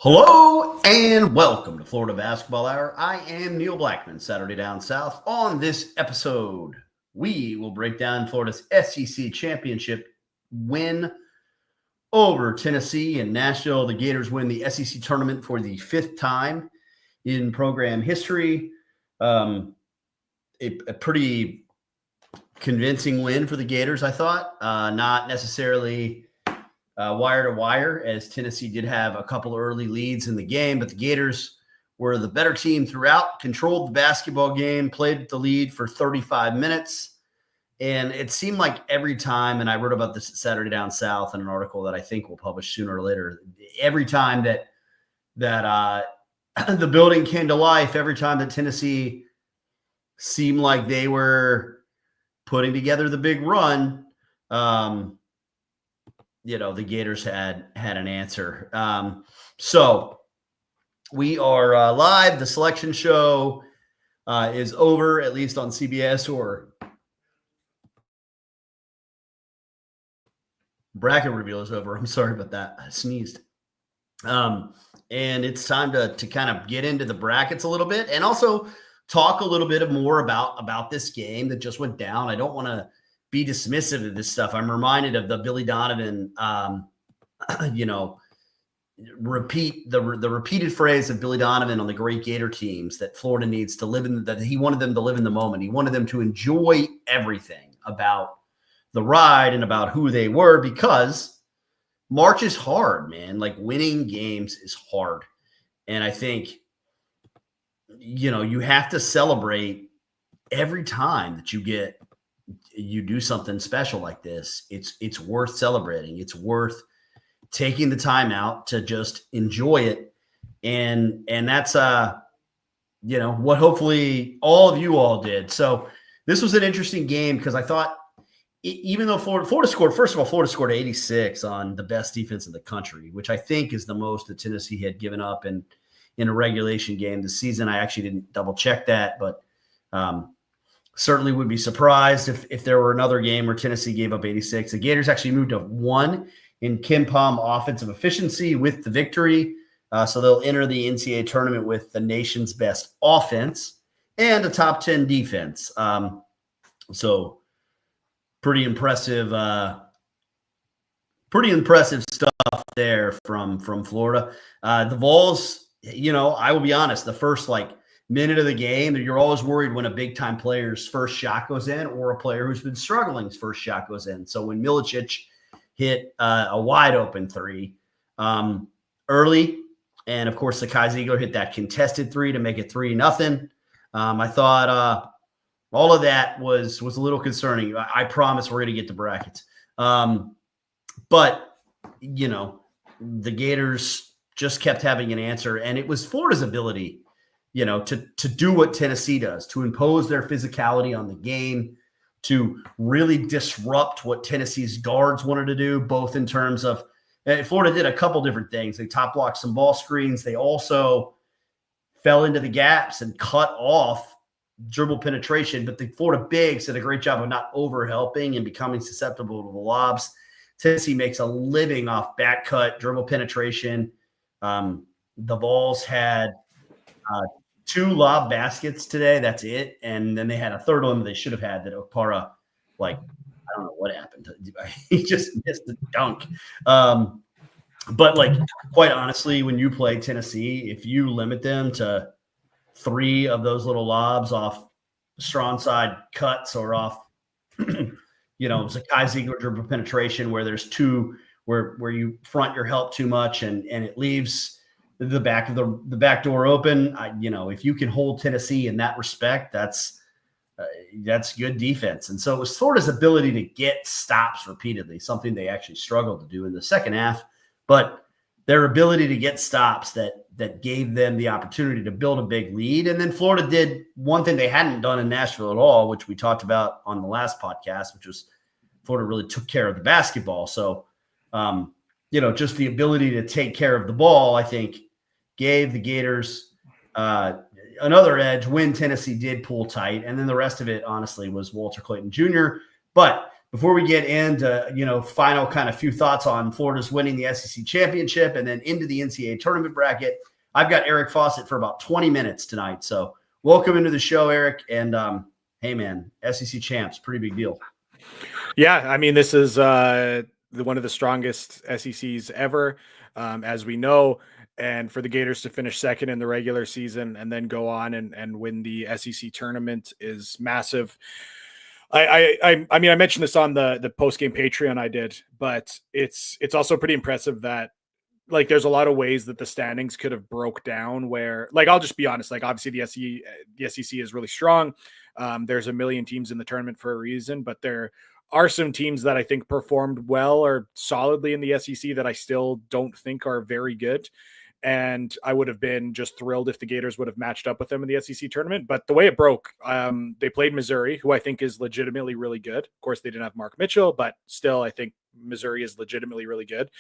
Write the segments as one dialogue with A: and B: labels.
A: Hello and welcome to Florida Basketball Hour. I am Neil Blackman, Saturday Down South. On this episode, we will break down Florida's SEC championship win over Tennessee and Nashville. The Gators win the SEC tournament for the fifth time in program history. A pretty convincing win for the Gators, I thought. Not necessarily wire to wire, as Tennessee did have a couple of early leads in the game, but the Gators were the better team throughout, controlled the basketball game, played the lead for 35 minutes. And it seemed like every time, and I wrote about this at Saturday Down South in an article that I think we'll publish sooner or later, every time that the building came to life, every time that Tennessee seemed like they were putting together the big run, the Gators had an answer. So we are live. The selection show is over, at least on CBS, or bracket reveal is over. I'm sorry about that. I sneezed. And it's time to kind of get into the brackets a little bit and also talk a little bit more about this game that just went down. I don't want to be dismissive of this stuff. I'm reminded of the Billy Donovan, the repeated phrase of Billy Donovan on the great Gator teams that Florida needs to live in, that he wanted them to live in the moment. He wanted them to enjoy everything about the ride and about who they were, because March is hard, man. Like, winning games is hard. And I think, you have to celebrate every time that you do something special like this. It's worth celebrating. It's worth taking the time out to just enjoy it. And that's, what hopefully all of you all did. So this was an interesting game because I thought, even though Florida scored 86 on the best defense in the country, which I think is the most that Tennessee had given up in a regulation game this season. I actually didn't double check that, but certainly would be surprised if there were another game where Tennessee gave up 86. The Gators actually moved to 1 in KenPom offensive efficiency with the victory. So they'll enter the NCAA tournament with the nation's best offense and a top 10 defense. So pretty impressive stuff there from Florida. The Vols, I will be honest, the first minute of the game, you're always worried when a big-time player's first shot goes in, or a player who's been struggling first shot goes in. So when Milicic hit a wide-open three early, and, of course, the Kai Ziegler hit that contested three to make it 3-0, I thought all of that was a little concerning. I promise we're going to get to brackets. But, the Gators just kept having an answer, and it was Florida's ability to do what Tennessee does, to impose their physicality on the game, to really disrupt what Tennessee's guards wanted to do, both in terms of Florida did a couple different things. They top blocked some ball screens. They also fell into the gaps and cut off dribble penetration, but the Florida bigs did a great job of not over-helping and becoming susceptible to the lobs. Tennessee makes a living off back cut, dribble penetration. The Vols had 2 lob baskets today. That's it. And then they had a third one that they should have had that Okpara, I don't know what happened. He just missed the dunk. But quite honestly, when you play Tennessee, if you limit them to 3 of those little lobs off strong side cuts or off, Kai Ziegler dribble penetration where there's 2 where you front your help too much and it leaves the back door open. If you can hold Tennessee in that respect, that's good defense. And so it was Florida's ability to get stops repeatedly, something they actually struggled to do in the second half, but their ability to get stops that gave them the opportunity to build a big lead. And then Florida did one thing they hadn't done in Nashville at all, which we talked about on the last podcast, which was Florida really took care of the basketball. So, just the ability to take care of the ball, I think, gave the Gators another edge when Tennessee did pull tight. And then the rest of it, honestly, was Walter Clayton Jr. But before we get into, final kind of few thoughts on Florida's winning the SEC championship and then into the NCAA tournament bracket, I've got Eric Fawcett for about 20 minutes tonight. So welcome into the show, Eric. And hey, man, SEC champs, pretty big deal.
B: Yeah, I mean, this is one of the strongest SECs ever, as we know. And for the Gators to finish second in the regular season and then go on and win the SEC tournament is massive. I mean, I mentioned this on the post-game Patreon I did, but it's also pretty impressive that, like, there's a lot of ways that the standings could have broke down where, like, I'll just be honest, like, obviously the SEC is really strong. There's a million teams in the tournament for a reason, but there are some teams that I think performed well or solidly in the SEC that I still don't think are very good. And I would have been just thrilled if the Gators would have matched up with them in the SEC tournament. But the way it broke, they played Missouri, who I think is legitimately really good. Of course, they didn't have Mark Mitchell, but still, I think Missouri is legitimately really good.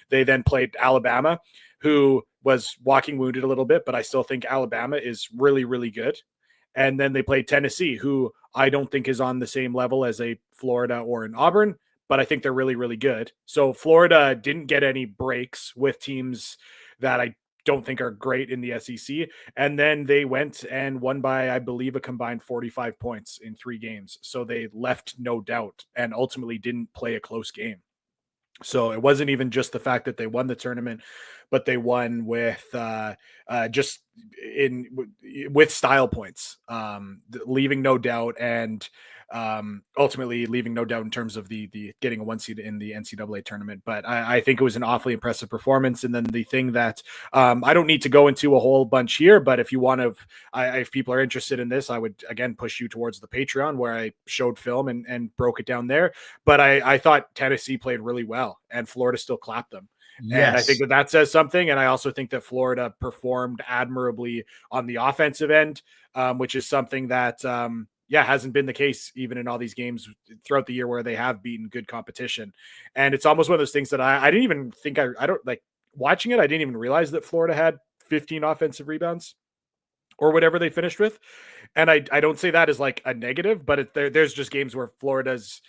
B: They then played Alabama, who was walking wounded a little bit, but I still think Alabama is really, really good. And then they played Tennessee, who I don't think is on the same level as a Florida or an Auburn, but I think they're really, really good. So Florida didn't get any breaks with teams that I don't think are great in the SEC. And then they went and won by, I believe, a combined 45 points in 3 games. So they left no doubt and ultimately didn't play a close game. So it wasn't even just the fact that they won the tournament, but they won with with style points, leaving no doubt, and ultimately leaving no doubt in terms of the getting a 1 seed in the NCAA tournament. But I think it was an awfully impressive performance. And then the thing that I don't need to go into a whole bunch here, but if you want to, if people are interested in this, I would again push you towards the Patreon where I showed film and broke it down there. But I thought Tennessee played really well and Florida still clapped them. Yes. And I think that says something. And I also think that Florida performed admirably on the offensive end, which is something that, hasn't been the case even in all these games throughout the year where they have beaten good competition. And it's almost one of those things that I didn't even think I don't like watching it. I didn't even realize that Florida had 15 offensive rebounds or whatever they finished with. And I don't say that as like a negative, but there's just games where Florida's,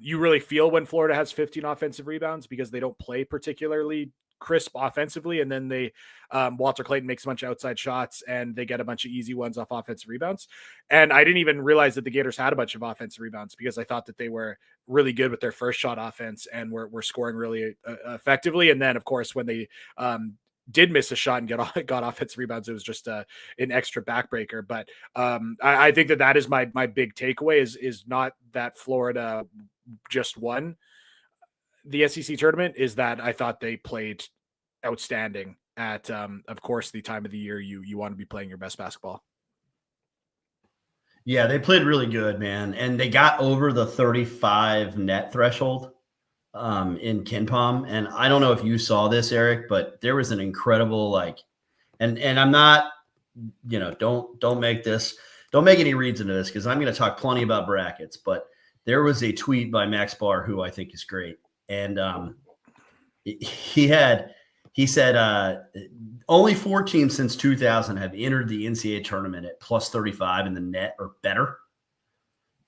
B: you really feel when Florida has 15 offensive rebounds because they don't play particularly crisp offensively. And then they, Walter Clayton makes a bunch of outside shots and they get a bunch of easy ones off offensive rebounds. And I didn't even realize that the Gators had a bunch of offensive rebounds because I thought that they were really good with their first shot offense and were scoring really effectively. And then of course, when they, did miss a shot and got offensive rebounds, it was just an extra backbreaker. But I think that is my big takeaway is not that Florida just won the SEC tournament, is that I thought they played outstanding at, of course, the time of the year you want to be playing your best basketball.
A: Yeah, they played really good, man. And they got over the 35 net threshold in KenPom. And I don't know if you saw this, Eric, but there was an incredible, and I'm not, don't make any reads into this because I'm going to talk plenty about brackets, but there was a tweet by Max Barr, who I think is great. And he said only 4 teams since 2000 have entered the NCAA tournament at plus 35 in the net or better.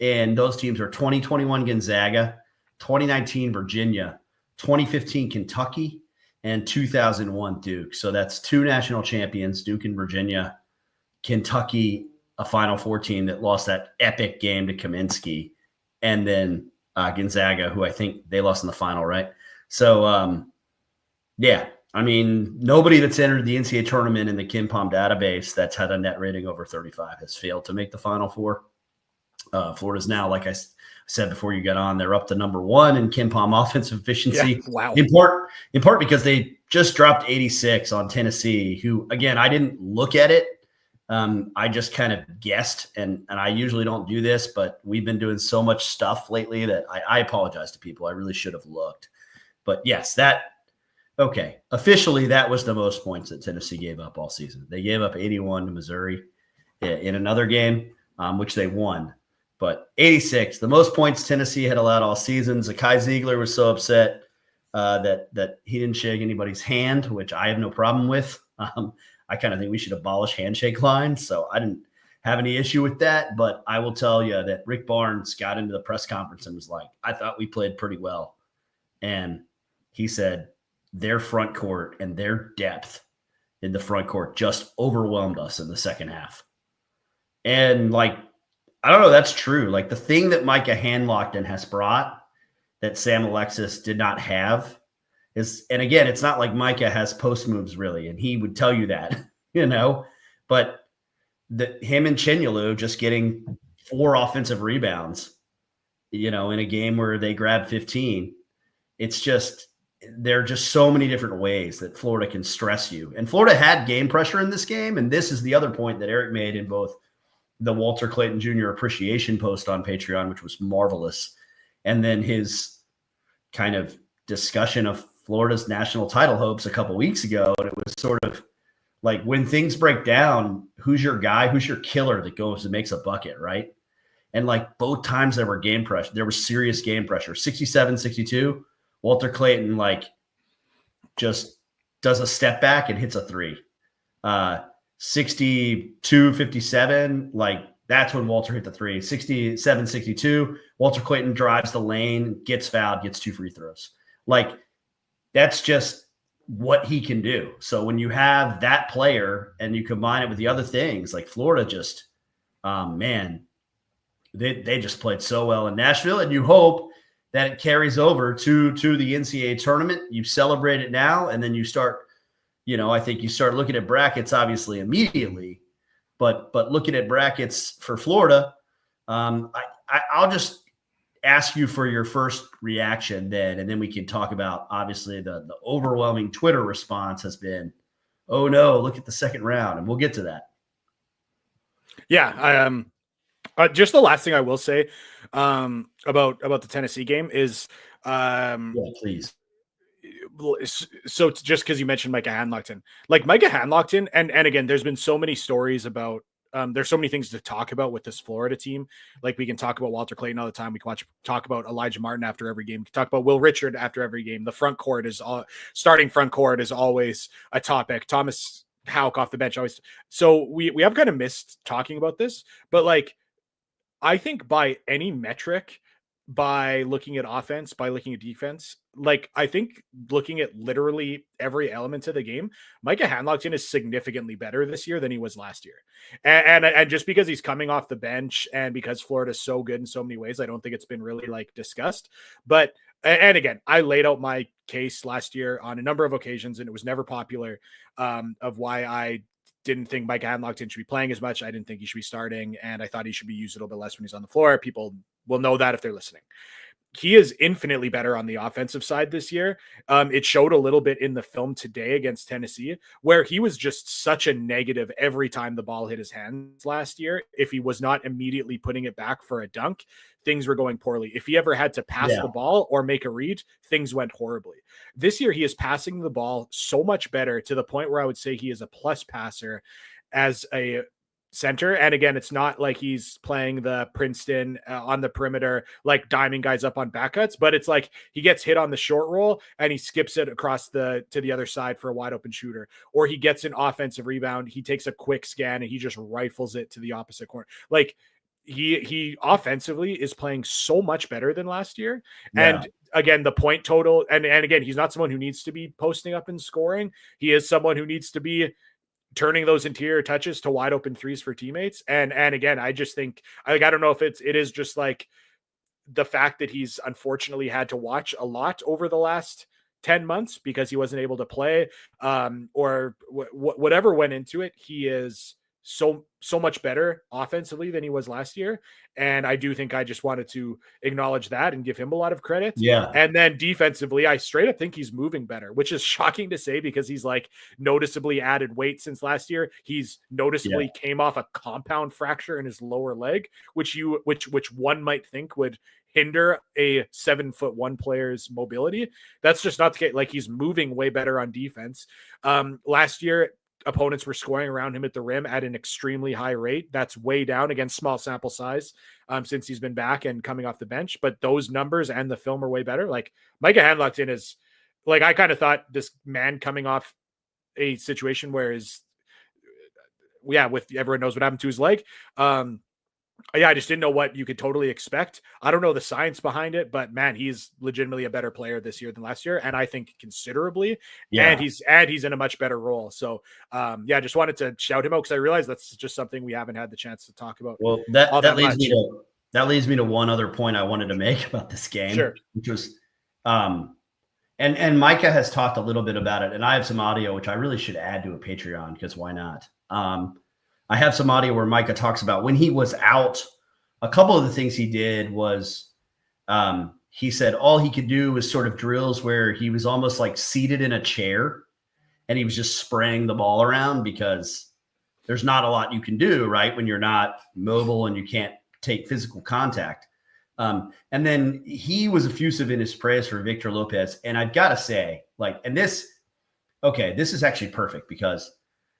A: And those teams are 2021 Gonzaga, 2019 Virginia, 2015 Kentucky, and 2001 Duke. So that's 2 national champions, Duke and Virginia. Kentucky, a Final Four team that lost that epic game to Kaminsky, and then Gonzaga, who I think they lost in the final, right? So, I mean, nobody that's entered the NCAA tournament in the KenPom database that's had a net rating over 35 has failed to make the Final Four. Florida's now, like I said before you got on, they're up to number 1 in KenPom offensive efficiency.
B: Yeah, wow.
A: In part because they just dropped 86 on Tennessee, who, again, I didn't look at it. I just kind of guessed, and I usually don't do this, but we've been doing so much stuff lately that I apologize to people. I really should have looked. But yes, officially that was the most points that Tennessee gave up all season. They gave up 81 to Missouri in another game, which they won. But 86, the most points Tennessee had allowed all season. Zakai Ziegler was so upset that he didn't shake anybody's hand, which I have no problem with. I kind of think we should abolish handshake lines. So I didn't have any issue with that. But I will tell you that Rick Barnes got into the press conference and was like, I thought we played pretty well. And he said their front court and their depth in the front court just overwhelmed us in the second half. And like, I don't know, that's true. Like the thing that Micah Handlogten has brought that Sam Alexis did not have is, and again, it's not like Micah has post moves really, and he would tell you that, but him and Chinyalu just getting 4 offensive rebounds, in a game where they grabbed 15. It's just, there are just so many different ways that Florida can stress you. And Florida had game pressure in this game. And this is the other point that Eric made in both the Walter Clayton Jr. appreciation post on Patreon, which was marvelous, and then his kind of discussion of Florida's national title hopes a couple weeks ago. And it was sort of like, when things break down, who's your guy? Who's your killer that goes and makes a bucket, right? And like both times there were game pressure. There was serious game pressure. 67-62. Walter Clayton just does a step back and hits a 3. 62-57, that's when Walter hit the 3. 67-62, Walter Clayton drives the lane, gets fouled, gets 2 free throws. That's just what he can do. So when you have that player and you combine it with the other things, like Florida just, they just played so well in Nashville, and you hope that it carries over to the NCAA tournament. You celebrate it now, and then you start, I think you start looking at brackets, obviously immediately, but looking at brackets for Florida, I'll just ask you for your first reaction then, and then we can talk about, obviously, the overwhelming Twitter response has been, oh no, look at the second round, and we'll get to that.
B: Yeah, just the last thing I will say about the Tennessee game is,
A: yeah, please.
B: So just because you mentioned Micah Handlogten, and again, there's been so many stories about, there's so many things to talk about with this Florida team. Like, we can talk about Walter Clayton all the time. We can talk about Elijah Martin after every game. We can talk about Will Richard after every game. The starting front court is always a topic. Thomas Houck off the bench always. So we have kind of missed talking about this, but I think by any metric, by looking at offense, by looking at defense, I think looking at literally every element of the game, Micah Handlogten is significantly better this year than he was last year. And just because he's coming off the bench and because Florida's so good in so many ways, I don't think it's been really discussed. But, and again, I laid out my case last year on a number of occasions, and it was never popular, of why I didn't think Micah Handlogten should be playing as much. I didn't think he should be starting, and I thought he should be used a little bit less when he's on the floor. People will know that if they're listening. He is infinitely better on the offensive side this year. It showed a little bit in the film today against Tennessee, where he was just such a negative every time the ball hit his hands last year. If he was not immediately putting it back for a dunk, things were going poorly. If he ever had to pass the ball or make a read, things went horribly. This year, he is passing the ball so much better, to the point where I would say he is a plus passer as a center. And again, it's not like he's playing the Princeton on the perimeter, diming guys up on back cuts, but it's he gets hit on the short roll and he skips it across to the other side for a wide open shooter, or he gets an offensive rebound. He takes a quick scan and he just rifles it to the opposite corner. He offensively is playing so much better than last year. Yeah. And again, the point total, and again, he's not someone who needs to be posting up and scoring. He is someone who needs to be turning those interior touches to wide open threes for teammates. And again, I just think, I don't know if it is just the fact that he's unfortunately had to watch a lot over the last 10 months because he wasn't able to play, or whatever went into it. He is so much better offensively than he was last year. And I do think I just wanted to acknowledge that and give him a lot of credit.
A: Yeah.
B: And then defensively, I straight up think he's moving better, which is shocking to say because he's noticeably added weight since last year. He's noticeably came off a compound fracture in his lower leg, which one might think would hinder a 7'1" player's mobility. That's just not the case. He's moving way better on defense. Last year, opponents were scoring around him at the rim at an extremely high rate. That's way down, against small sample size, since he's been back and coming off the bench. But those numbers and the film are way better. Micah Handlogten is I kind of thought this man coming off a situation where with everyone knows what happened to his leg. I just didn't know what you could totally expect. I don't know the science behind it, but man, he's legitimately a better player this year than last year, and I think considerably.
A: Yeah.
B: And he's in a much better role. So, just wanted to shout him out because I realized that's just something we haven't had the chance to talk about.
A: Well, that leads me to one other point I wanted to make about this game,
B: sure.
A: which was, and Micah has talked a little bit about it, and I have some audio which I really should add to a Patreon because why not? I have some audio where Micah talks about when he was out. A couple of the things he did was he said all he could do was sort of drills where he was almost like seated in a chair and he was just spraying the ball around because there's not a lot you can do, right, when you're not mobile and you can't take physical contact. And then he was effusive in his praise for Victor Lopez. And I've got to say, this is actually perfect because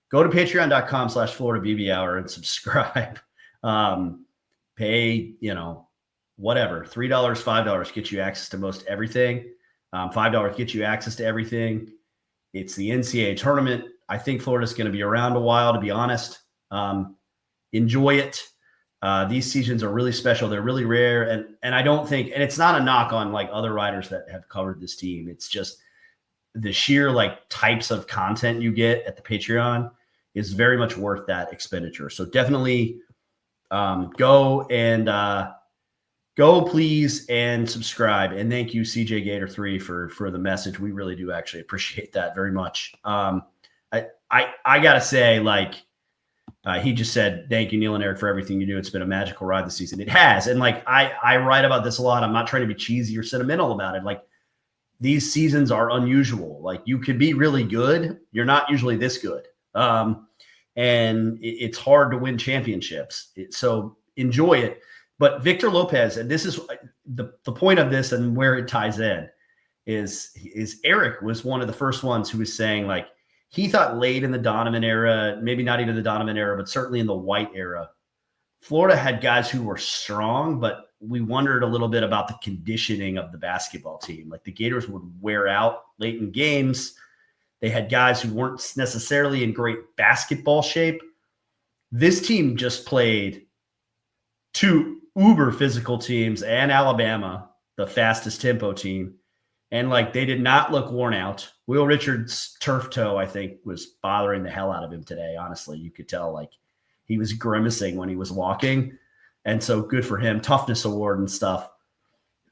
A: go to patreon.com/Florida BB Hour and subscribe. Pay, whatever, $3, $5 gets you access to most everything. $5 gets you access to everything. It's the NCAA tournament. I think Florida's going to be around a while, to be honest. Enjoy it. These seasons are really special. They're really rare. And I don't think, and it's not a knock on like other writers that have covered this team. It's just the sheer types of content you get at the Patreon is very much worth that expenditure. So definitely go please and subscribe. And thank you, CJ Gator 3 for the message. We really do actually appreciate that very much. I gotta say, he just said, thank you, Neil and Eric, for everything you do. It's been a magical ride this season. It has. And I write about this a lot. I'm not trying to be cheesy or sentimental about it. These seasons are unusual. You could be really good. You're not usually this good. And it's hard to win championships. So enjoy it. But Victor Lopez, and this is the point of this and where it ties in, is Eric was one of the first ones who was saying he thought late in the Donovan era, maybe not even the Donovan era, but certainly in the White era, Florida had guys who were strong, but we wondered a little bit about the conditioning of the basketball team. The Gators would wear out late in games. They had guys who weren't necessarily in great basketball shape. This team just played two uber physical teams and Alabama, the fastest tempo team. And they did not look worn out. Will Richards' turf toe, I think, was bothering the hell out of him today. Honestly, you could tell he was grimacing when he was walking. And so good for him. Toughness award and stuff.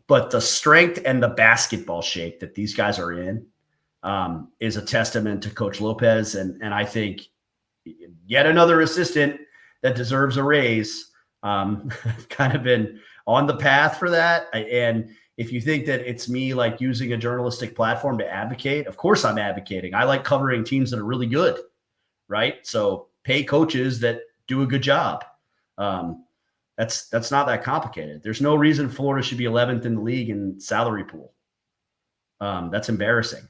A: But the strength and the basketball shape that these guys are in is a testament to Coach Lopez. And I think yet another assistant that deserves a raise. I've kind of been on the path for that. And if you think that it's me using a journalistic platform to advocate, of course I'm advocating. I like covering teams that are really good, right? So pay coaches that do a good job. That's not that complicated. There's no reason Florida should be 11th in the league in salary pool. That's embarrassing.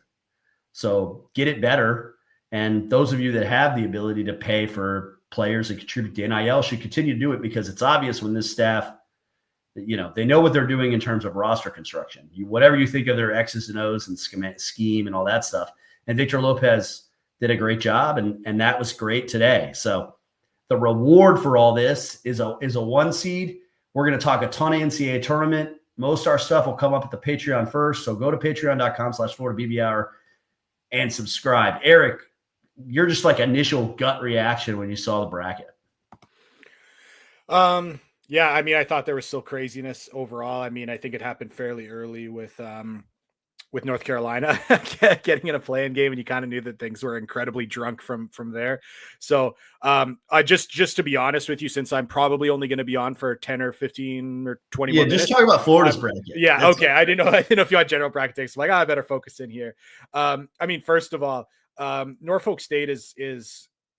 A: So get it better. And those of you that have the ability to pay for players that contribute to NIL should continue to do it because it's obvious when this staff, they know what they're doing in terms of roster construction. Whatever you think of their X's and O's and scheme and all that stuff. And Victor Lopez did a great job, and that was great today. So the reward for all this is a 1 seed. We're going to talk a ton of NCAA tournament. Most of our stuff will come up at the Patreon first. So go to patreon.com/Florida BB Hour and subscribe. Eric, you're just initial gut reaction when you saw the bracket.
B: Yeah, I thought there was still craziness overall. I think it happened fairly early with North Carolina getting in a play-in game, and you kind of knew that things were incredibly drunk from there. So I just to be honest with you, since I'm probably only going to be on for 10 or 15 or 20 more minutes.
A: Just talk about Florida's bracket.
B: Yeah, that's okay. I didn't know if you had general bracket takes. I'm I better focus in here. First of all, Norfolk State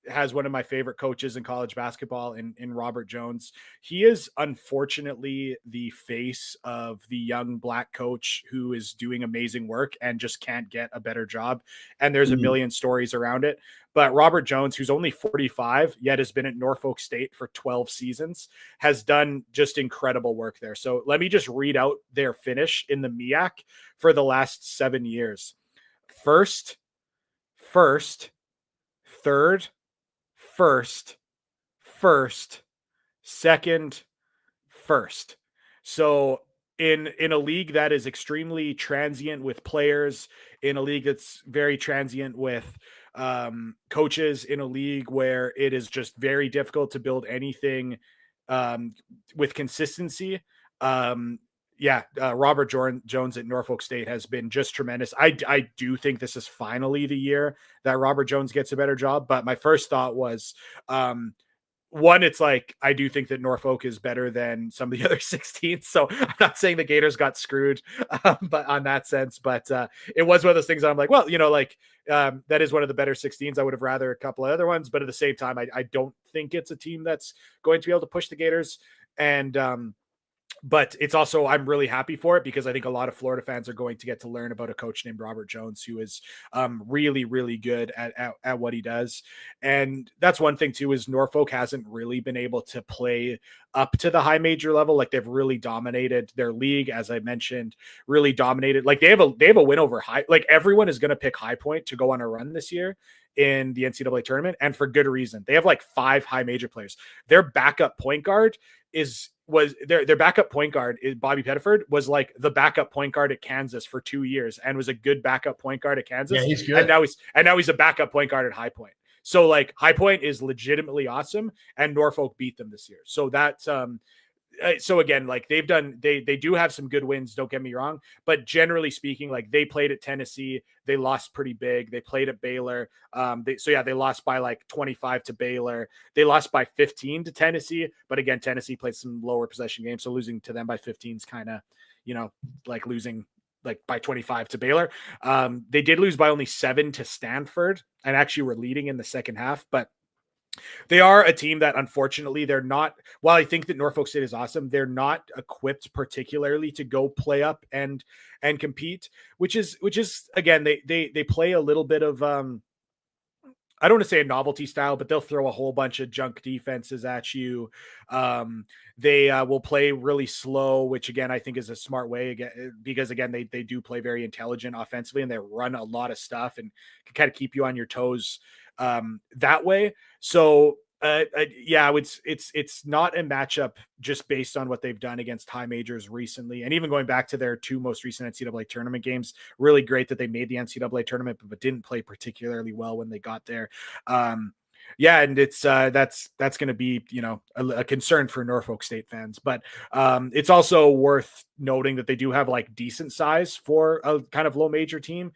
B: has one of my favorite coaches in college basketball in Robert Jones. He is unfortunately the face of the young black coach who is doing amazing work and just can't get a better job. And there's a million stories around it. But Robert Jones, who's only 45, yet has been at Norfolk State for 12 seasons, has done just incredible work there. So let me just read out their finish in the MEAC for the last 7 years. First, third, first, first, second, first. So in a league that is extremely transient with players, in a league that's very transient with coaches, in a league where it is just very difficult to build anything with consistency. Robert Jones at Norfolk State has been just tremendous. I do think this is finally the year that Robert Jones gets a better job. But my first thought was, one, it's like, I do think that Norfolk is better than some of the other 16s. So I'm not saying the Gators got screwed, but on that sense, but it was one of those things I'm like, well, that is one of the better 16s. I would have rather a couple of other ones, but at the same time, I don't think it's a team that's going to be able to push the Gators. And, but it's also, I'm really happy for it because I think a lot of Florida fans are going to get to learn about a coach named Robert Jones, who is really, really good at what he does. And that's one thing too, is Norfolk hasn't really been able to play up to the high major level. Like, they've really dominated their league, as I mentioned, really dominated. Like, they have a win over High. Like, everyone is going to pick High Point to go on a run this year in the NCAA tournament, and for good reason. They have like 5 high major players. Their backup point guard was their backup point guard is Bobby Pettiford, was like the backup point guard at Kansas for 2 years and was a good backup point guard at Kansas.
A: Yeah, he's good.
B: And now he's a backup point guard at High Point. So like, High Point is legitimately awesome, and Norfolk beat them this year. So that's so again, like, they do have some good wins, don't get me wrong, but generally speaking, like, they played at Tennessee, they lost pretty big. They played at Baylor. They lost by like 25 to Baylor. They lost by 15 to Tennessee, but again, Tennessee played some lower possession games, so losing to them by 15 is kind of, like losing like by 25 to Baylor. They did lose by only 7 to Stanford, and actually were leading in the second half, but they are a team that, unfortunately, they're not, while I think that Norfolk State is awesome, they're not equipped particularly to go play up and compete, which is again, they play a little bit of I don't want to say a novelty style, but they'll throw a whole bunch of junk defenses at you. They will play really slow, which again, I think is a smart way, again, because again, they do play very intelligent offensively, and they run a lot of stuff and can kind of keep you on your toes that way. So it's not a matchup just based on what they've done against high majors recently. And even going back to their 2 most recent NCAA tournament games, really great that they made the NCAA tournament, but didn't play particularly well when they got there. And it's that's going to be, a concern for Norfolk State fans, but it's also worth noting that they do have like decent size for a kind of low major team.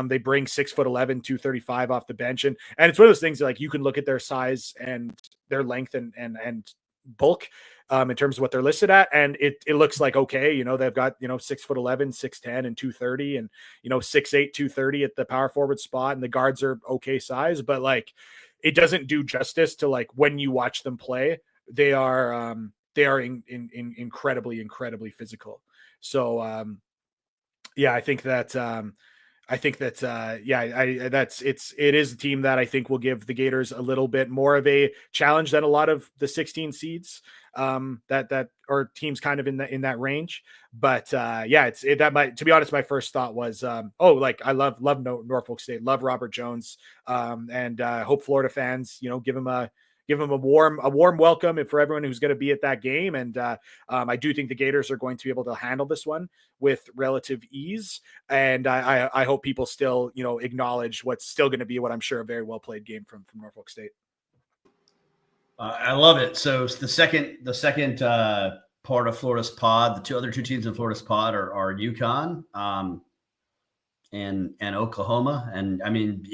B: They bring 6'11", 235 off the bench, and it's one of those things that, like, you can look at their size and their length and bulk in terms of what they're listed at, and it looks like, okay, they've got 6'11", 6'10", and 230, and 6'8", 230 at the power forward spot, and the guards are okay size, but like, it doesn't do justice to, like, when you watch them play, they are incredibly, incredibly physical. So I think that it is a team that I think will give the Gators a little bit more of a challenge than a lot of the 16 seeds that or teams kind of in that range. But that might, to be honest, my first thought was, I love Norfolk State, love Robert Jones, and hope Florida fans, give him a warm welcome, and for everyone who's going to be at that game. And I do think the Gators are going to be able to handle this one with relative ease. And I hope people still, acknowledge what's still going to be, what I'm sure, a very well played game from Norfolk State.
A: I love it. So the second part of Florida's pod, the other two teams in Florida's pod are UConn and Oklahoma. And I mean,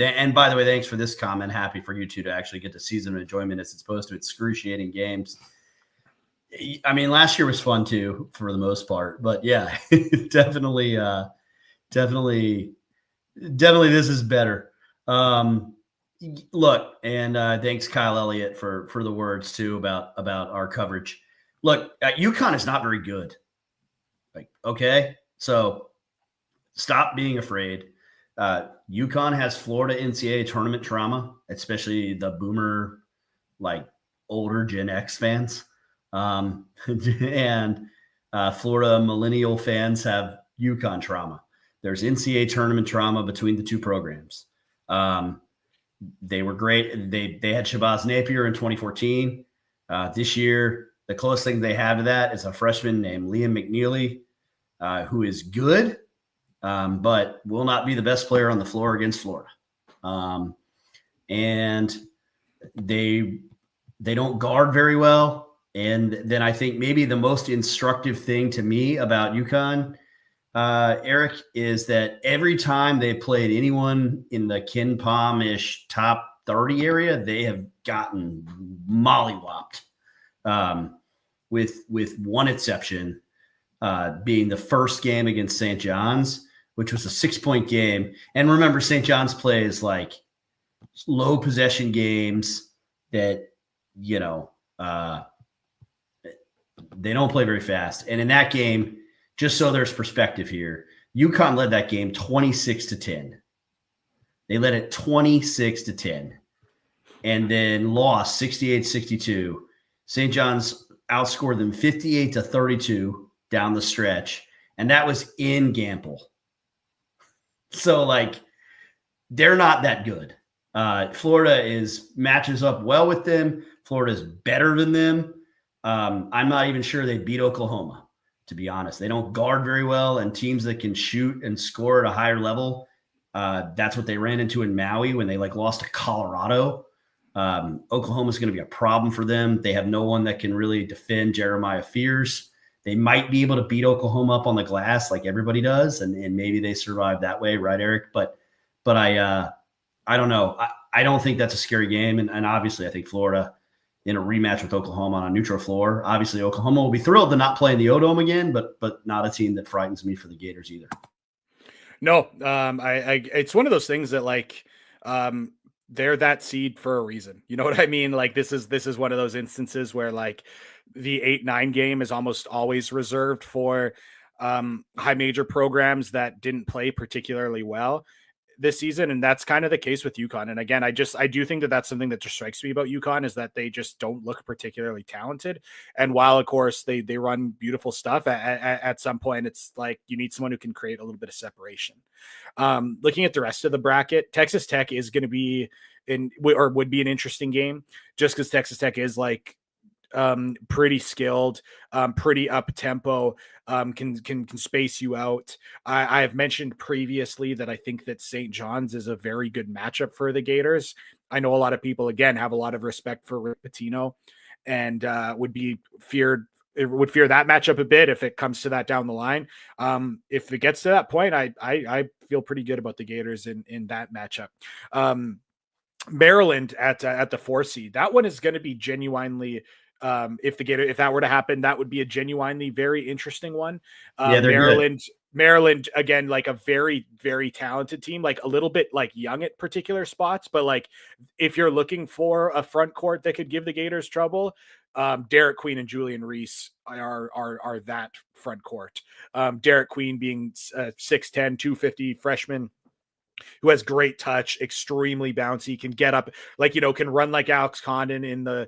A: and by the way, thanks for this comment. Happy for you two to actually get to see some enjoyment as opposed to excruciating games. I mean, last year was fun too, for the most part, but yeah, definitely this is better. Look, and thanks Kyle Elliott for the words too about our coverage. Look, UConn is not very good. Like, okay, so stop being afraid. UConn has Florida NCAA tournament trauma, especially the boomer, like older Gen X fans. And Florida millennial fans have UConn trauma. There's NCAA tournament trauma between the two programs. They were great. They had Shabazz Napier in 2014. This year, the closest thing they have to that is a freshman named Liam McNeely, who is good, but will not be the best player on the floor against Florida. And they don't guard very well. And then I think maybe the most instructive thing to me about UConn, Eric, is that every time they played anyone in the Ken Palm-ish top 30 area, they have gotten mollywopped, with one exception, being the first game against St. John's, which was a 6-point game. And remember, St. John's plays like low possession games that, they don't play very fast. And in that game, just so there's perspective here, UConn led that game 26-10. They led it 26-10 and then lost 68-62. St. John's outscored them 58-32 down the stretch. And that was in Gamble. So they're not that good. Florida matches up well with them. Florida is better than them. I'm not even sure they beat Oklahoma, to be honest. They don't guard very well, and teams that can shoot and score at a higher level, that's what they ran into in Maui when they lost to Colorado. Oklahoma is going to be a problem for them. They have no one that can really defend Jeremiah Fears. They might be able to beat Oklahoma up on the glass like everybody does, and maybe they survive that way, right, Eric? But I don't know. I don't think that's a scary game, and obviously I think Florida in a rematch with Oklahoma on a neutral floor. Obviously, Oklahoma will be thrilled to not play in the O-Dome again, but not a team that frightens me for the Gators either.
B: No, it's one of those things that they're that seed for a reason. You know what I mean? This is one of those instances where the 8-9 game is almost always reserved for high major programs that didn't play particularly well this season. And that's kind of the case with UConn. And again, I do think that that's something that just strikes me about UConn, is that they just don't look particularly talented. And while of course they run beautiful stuff, at some point, it's you need someone who can create a little bit of separation. Looking at the rest of the bracket, Texas Tech is going to be would be an interesting game, just because Texas Tech is pretty skilled, pretty up tempo, can space you out. I have mentioned previously that I think that St. John's is a very good matchup for the Gators. I know a lot of people, again, have a lot of respect for Rick Pitino and would fear that matchup a bit if it comes to that down the line. If it gets to that point, I feel pretty good about the Gators in that matchup. Maryland at the 4 seed, that one is going to be genuinely, if that were to happen, that would be a genuinely very interesting one. Maryland, again, a very, very talented team, a little bit young at particular spots, but if you're looking for a front court that could give the Gators trouble, Derek Queen and Julian Reese are that front court. Derek Queen being 6'10", 250 freshman, who has great touch, extremely bouncy, can get up, can run like Alex Condon in the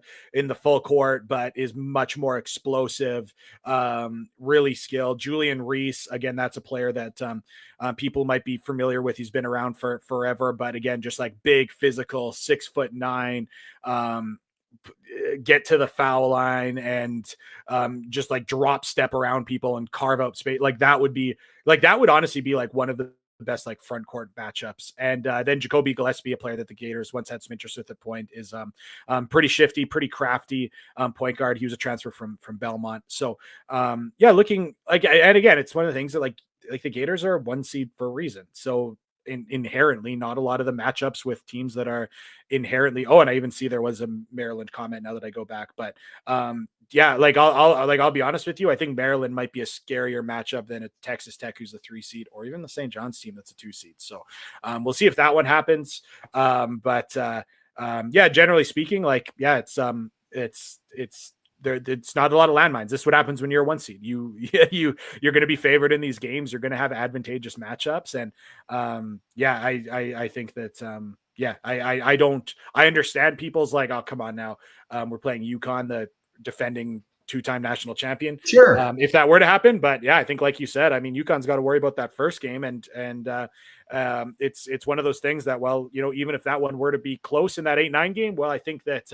B: full court, but is much more explosive, really skilled. Julian Reese, again, that's a player that people might be familiar with. He's been around for forever, but again, just big, physical, 6'9", get to the foul line and just drop step around people and carve out space. That would honestly be one of the best front court matchups. And then Jacoby Gillespie, a player that the Gators once had some interest with at point, is pretty shifty, pretty crafty point guard. He was a transfer from Belmont. So looking and again, it's one of the things that the Gators are a 1 seed for a reason. So inherently, not a lot of the matchups with teams that are inherently. Oh, and I even see there was a Maryland comment now that I go back, but I'll be honest with you. I think Maryland might be a scarier matchup than a Texas Tech, who's the 3 seed, or even the St. John's team that's a 2 seed. So we'll see if that one happens. Generally speaking, it's not a lot of landmines. This is what happens when you're a 1 seed. You're going to be favored in these games. You're going to have advantageous matchups. And I think that, I understand people's oh, come on now. We're playing UConn, the defending 2-time national champion.
A: Sure.
B: If that were to happen, but I think, like you said, I mean, UConn's got to worry about that first game, and It's one of those things that, well, even if that one were to be close in that 8-9 game, well, I think that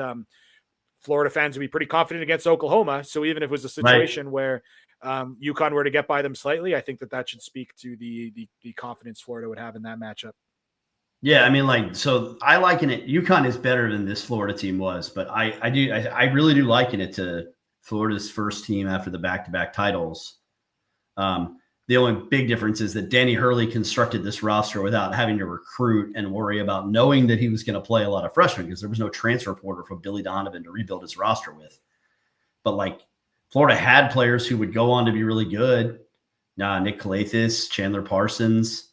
B: Florida fans would be pretty confident against Oklahoma. So even if it was a situation where UConn were to get by them slightly, I think that should speak to the confidence Florida would have in that matchup.
A: Yeah, I mean, so I liken it. UConn is better than this Florida team was, but I really do liken it to Florida's first team after the back-to-back titles. The only big difference is that Danny Hurley constructed this roster without having to recruit and worry about knowing that he was going to play a lot of freshmen because there was no transfer portal for Billy Donovan to rebuild his roster with. But Florida had players who would go on to be really good. Nick Calathis, Chandler Parsons.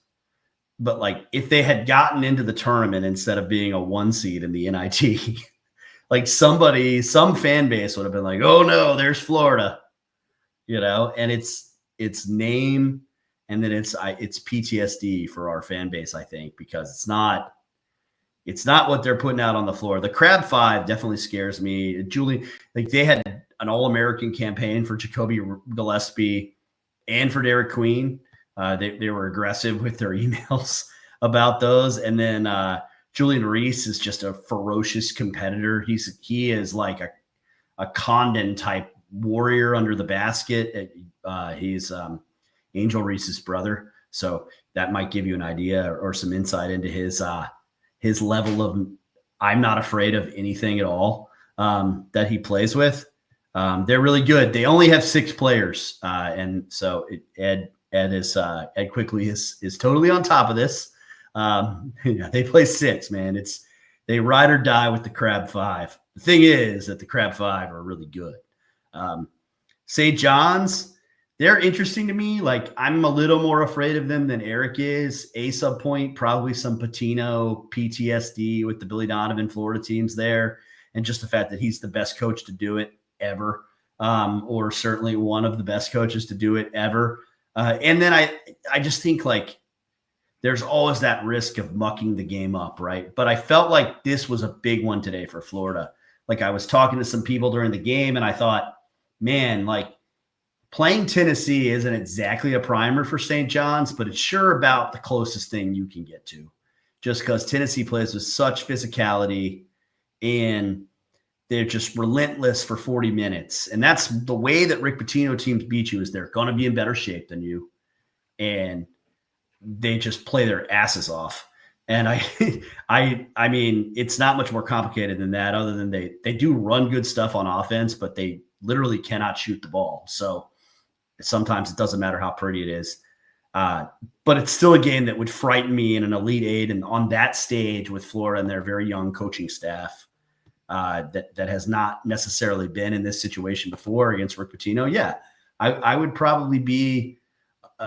A: But if they had gotten into the tournament instead of being a 1 seed in the NIT, some fan base would have been like, oh no, there's Florida, and it's name, and then it's PTSD for our fan base, I think, because it's not what they're putting out on the floor. The Crab Five definitely scares me. Julie, they had an All-American campaign for Jacoby Gillespie and for Derek Queen. They were aggressive with their emails about those, and then Julian Reese is just a ferocious competitor. He is like a Condon type warrior under the basket. He's Angel Reese's brother, so that might give you an idea or some insight into his level of I'm not afraid of anything at all that he plays with. They're really good. They only have 6 players, and so Ed Quickly is totally on top of this. They play 6, man. They ride or die with the Crab Five. The thing is that the Crab Five are really good. St. John's, they're interesting to me. I'm a little more afraid of them than Eric is. A sub point, probably some Patino PTSD with the Billy Donovan Florida teams there. And just the fact that he's the best coach to do it ever, or certainly one of the best coaches to do it ever. And then I just think there's always that risk of mucking the game up, right? But I felt like this was a big one today for Florida. I was talking to some people during the game, and I thought, man, playing Tennessee isn't exactly a primer for St. John's, but it's sure about the closest thing you can get to, just because Tennessee plays with such physicality and they're just relentless for 40 minutes. And that's the way that Rick Pitino teams beat you, is they're going to be in better shape than you. And they just play their asses off. And I mean, it's not much more complicated than that, other than they do run good stuff on offense, but they literally cannot shoot the ball. So sometimes it doesn't matter how pretty it is. But it's still a game that would frighten me in an Elite Eight and on that stage with Florida and their very young coaching staff. That has not necessarily been in this situation before against Rick Pitino. Yeah, I would probably be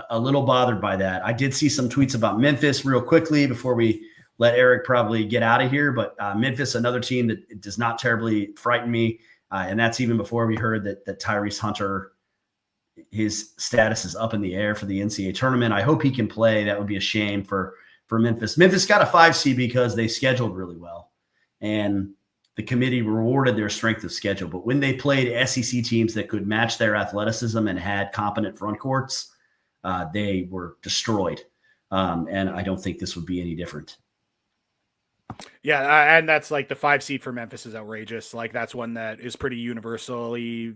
A: a little bothered by that. I did see some tweets about Memphis real quickly before we let Eric probably get out of here. But Memphis, another team that does not terribly frighten me. And that's even before we heard that Tyrese Hunter, his status is up in the air for the NCAA tournament. I hope he can play. That would be a shame for Memphis. Memphis got a 5 seed because they scheduled really well. And the committee rewarded their strength of schedule. But when they played SEC teams that could match their athleticism and had competent front courts, they were destroyed. And I don't think this would be any different.
B: Yeah, and that's the 5 seed for Memphis is outrageous. That's one that is pretty universally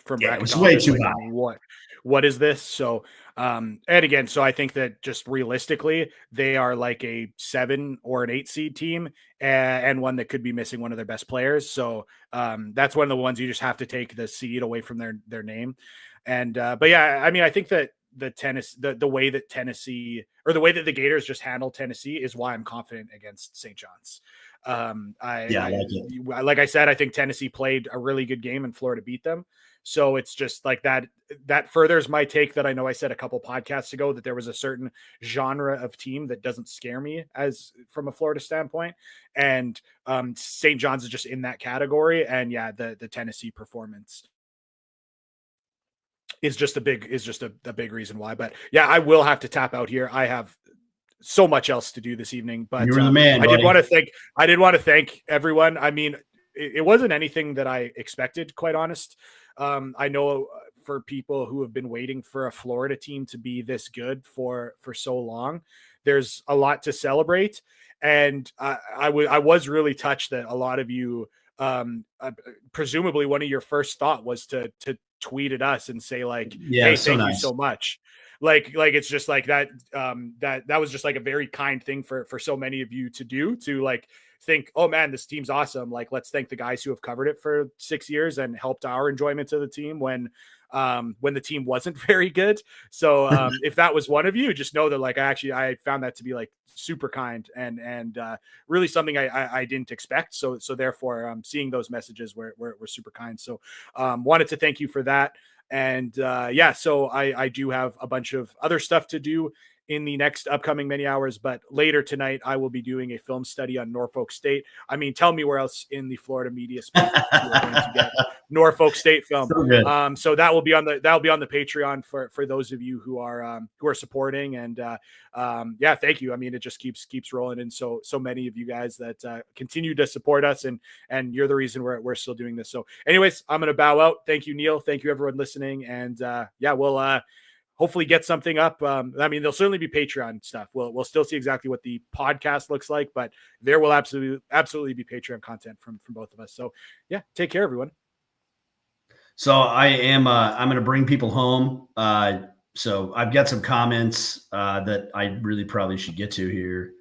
B: from
A: it was way too high.
B: What is this? So, and again, so I think that just realistically, they are a 7 or an 8 seed team, and one that could be missing one of their best players. So, that's one of the ones you just have to take the seed away from their name. And but yeah, I mean, I think that the way that Tennessee, or the way that the Gators just handle Tennessee, is why I'm confident against St. John's. Like I said, I think Tennessee played a really good game and Florida beat them. So it's just that furthers my take that I know I said a couple podcasts ago that there was a certain genre of team that doesn't scare me as from a Florida standpoint. And St. John's is just in that category. And yeah, the Tennessee performance is just a big reason why. But yeah, I will have to tap out here. I have so much else to do this evening, but
A: you're the man,
B: I did want to thank everyone. I mean, it wasn't anything that I expected, quite honest. I know for people who have been waiting for a Florida team to be this good for so long, there's a lot to celebrate. And I was really touched that a lot of you, presumably one of your first thought was to tweet at us and say like,
A: Yeah,
B: hey,
A: so
B: thank you
A: nice.
B: so much. Like it's just like that, that was just like a very kind thing for so many of you to do, to like think, oh man, this team's awesome. Like, let's thank the guys who have covered it for 6 years and helped our enjoyment of the team when the team wasn't very good. So if that was one of you, just know that like I found that to be like super kind and really something I didn't expect. So therefore seeing those messages were super kind. So wanted to thank you for that. And so I do have a bunch of other stuff to do in the next upcoming many hours, but later tonight I will be doing a film study on Norfolk State. I mean, tell me where else in the Florida media space you are going to get Norfolk State film.
A: So good.
B: So that will be on the Patreon for those of you who are supporting. And thank you. I mean, it just keeps rolling in. So many of you guys that continue to support us, and you're the reason we're still doing this. So anyways, I'm going to bow out. Thank you, Neil. Thank you everyone listening. And we'll hopefully get something up. I mean, there'll certainly be Patreon stuff. We'll still see exactly what the podcast looks like, but there will absolutely be Patreon content from both of us. So yeah, take care, everyone.
A: So I'm going to bring people home. So I've got some comments that I really probably should get to here.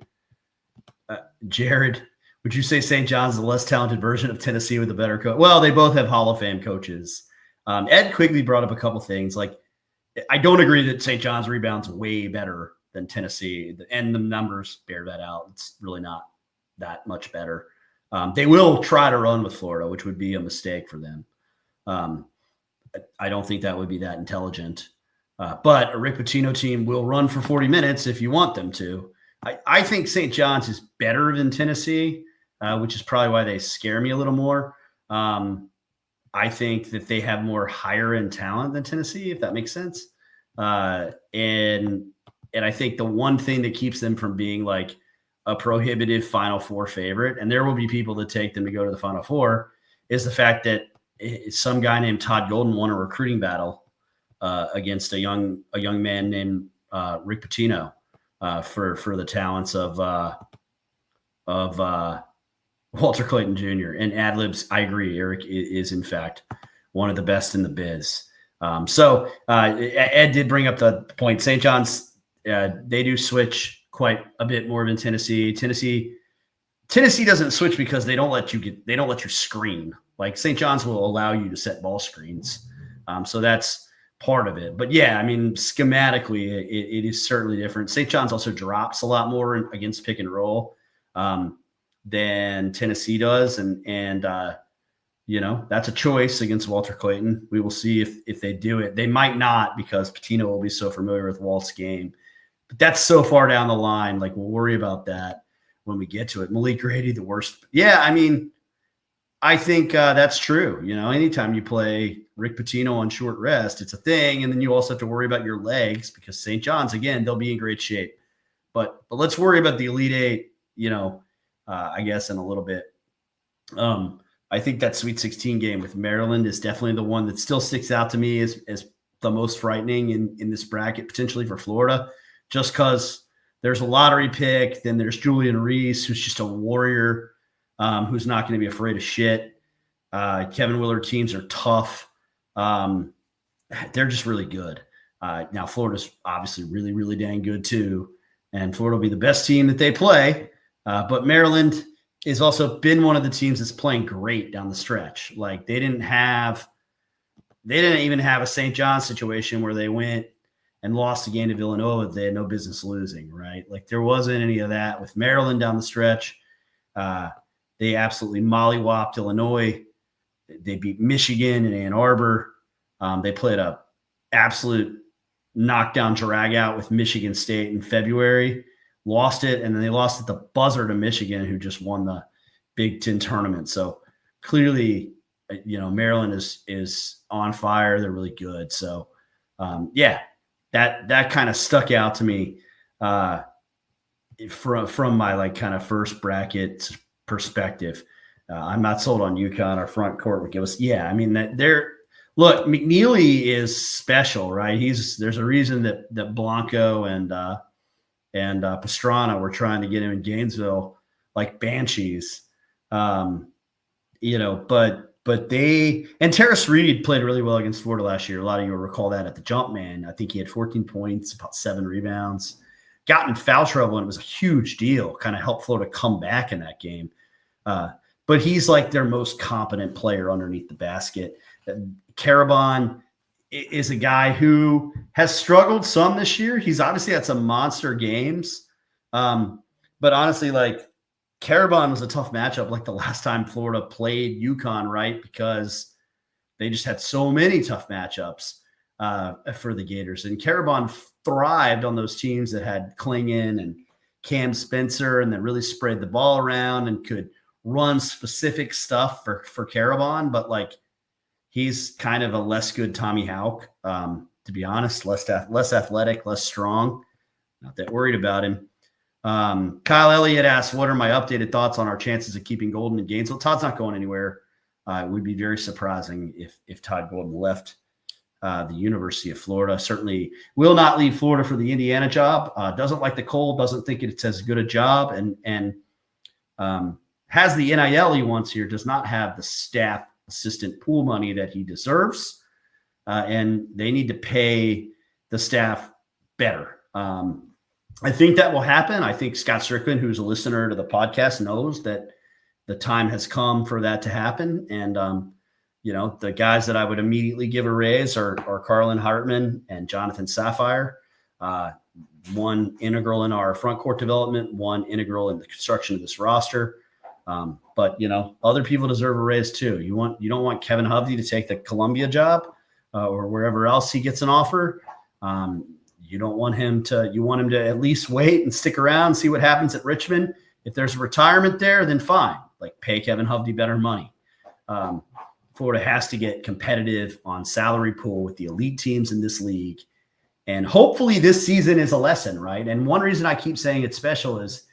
A: Jared, would you say St. John's is a less talented version of Tennessee with a better coach? Well, they both have Hall of Fame coaches. Ed Quigley brought up a couple things. Like, I don't agree that St. John's rebounds way better than Tennessee, and the numbers bear that out. It's really not that much better. They will try to run with Florida, which would be a mistake for them. I don't think that would be that intelligent. But a Rick Pitino team will run for 40 minutes if you want them to. I think St. John's is better than Tennessee, which is probably why they scare me a little more. I think that they have more higher end talent than Tennessee, if that makes sense. And I think the one thing that keeps them from being like a prohibitive Final Four favorite, and there will be people that take them to go to the Final Four, is the fact that some guy named Todd Golden won a recruiting battle against a young man named Rick Pitino for the talents of Walter Clayton Jr. And ad-libs, I agree, Eric is in fact one of the best in the biz. So Ed did bring up the point. St. John's, they do switch quite a bit more than Tennessee. Tennessee doesn't switch because they don't let you screen. Like, St. John's will allow you to set ball screens. So that's part of it. But yeah, I mean, schematically, it is certainly different. St. John's also drops a lot more against pick and roll than Tennessee does. And that's a choice against Walter Clayton. We will see if they do it. They might not, because Pitino will be so familiar with Walt's game. But that's so far down the line. Like, we'll worry about that when we get to it. Malik Grady, the worst. Yeah, I mean, I think that's true. Anytime you play Rick Pitino on short rest, it's a thing. And then you also have to worry about your legs, because St. John's, again, they'll be in great shape. But let's worry about the Elite Eight, I guess, in a little bit. I think that Sweet 16 game with Maryland is definitely the one that still sticks out to me as the most frightening in this bracket, potentially for Florida, just because there's a lottery pick. Then there's Julian Reese, who's just a warrior, who's not going to be afraid of shit. Kevin Willard teams are tough. They're just really good. Now, Florida's obviously really, really dang good too, and Florida will be the best team that they play. But Maryland has also been one of the teams that's playing great down the stretch. Like, they didn't even have a St. John's situation where they went and lost a game to Villanova that they had no business losing, right? Like, there wasn't any of that with Maryland down the stretch. They absolutely mollywopped Illinois. They beat Michigan and Ann Arbor. They played a absolute knockdown drag out with Michigan State in February, lost it, and then they lost at the buzzer to Michigan, who just won the Big Ten tournament. So clearly, Maryland is on fire. They're really good. So that kind of stuck out to me from my like kind of first bracket perspective. I'm not sold on UConn. Our front court would give us, I mean, that look, McNeely is special, right? There's a reason that Blanco and and Pastrana were trying to get him in Gainesville like banshees. But they – and Terrace Reed played really well against Florida last year. A lot of you will recall that at the jump man. I think he had 14 points, about 7 rebounds. Got in foul trouble, and it was a huge deal. Kind of helped Florida come back in that game. But he's like their most competent player underneath the basket. Karabon is a guy who has struggled some this year. He's obviously had some monster games. But honestly, like, Karabon was a tough matchup like the last time Florida played UConn, right? Because they just had so many tough matchups for the Gators. And Karabon thrived on those teams that had Klingon and Cam Spencer and that really spread the ball around and could run specific stuff for Karabon. But, like, he's kind of a less good Tommy Houck, to be honest, less athletic, less strong. Not that worried about him. Kyle Elliott asked, what are my updated thoughts on our chances of keeping Golden in Gainesville? Todd's not going anywhere. It would be very surprising if Todd Golden left the University of Florida. Certainly will not leave Florida for the Indiana job. Doesn't like the cold, doesn't think it's as good a job, and has the NIL he wants here, does not have the staff assistant pool money that he deserves. And they need to pay the staff better. I think that will happen. I think Scott Strickland, who's a listener to the podcast, knows that the time has come for that to happen. And, the guys that I would immediately give a raise are Carlin Hartman and Jonathan Sapphire. One integral in our front court development, one integral in the construction of this roster. But other people deserve a raise too. You don't want Kevin Hovde to take the Columbia job or wherever else he gets an offer. You don't want him to, you want him to at least wait and stick around, see what happens at Richmond. If there's a retirement there, then fine. Like, pay Kevin Hovde better money. Florida has to get competitive on salary pool with the elite teams in this league. And hopefully this season is a lesson, right? And one reason I keep saying it's special is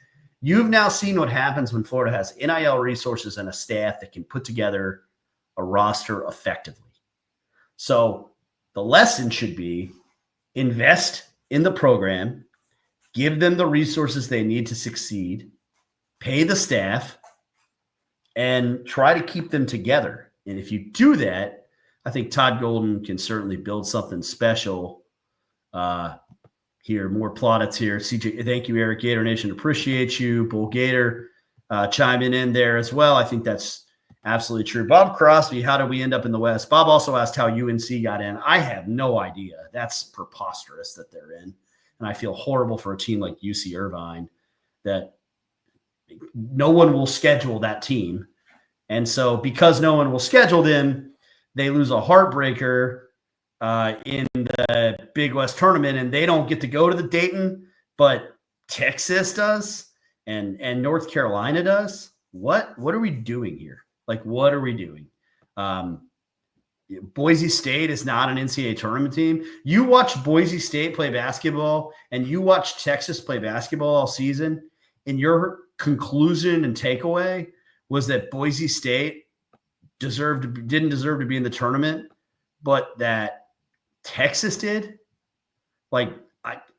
A: you've now seen what happens when Florida has NIL resources and a staff that can put together a roster effectively. So the lesson should be, invest in the program, give them the resources they need to succeed, pay the staff, and try to keep them together. And if you do that, I think Todd Golden can certainly build something special here. More plaudits here. CJ, thank you, Eric. Gator Nation, appreciate you. Bull Gator chiming in there as well. I think that's absolutely true. Bob Crosby, how did we end up in the West? Bob also asked how UNC got in. I have no idea. That's preposterous that they're in. And I feel horrible for a team like UC Irvine that no one will schedule that team. And so because no one will schedule them, they lose a heartbreaker in the Big West tournament, and they don't get to go to the Dayton, but Texas does and North Carolina does. What are we doing here? Like, what are we doing? Boise State is not an NCAA tournament team. You watch Boise State play basketball and you watch Texas play basketball all season, and your conclusion and takeaway was that Boise State didn't deserve to be in the tournament, but that Texas did. Like,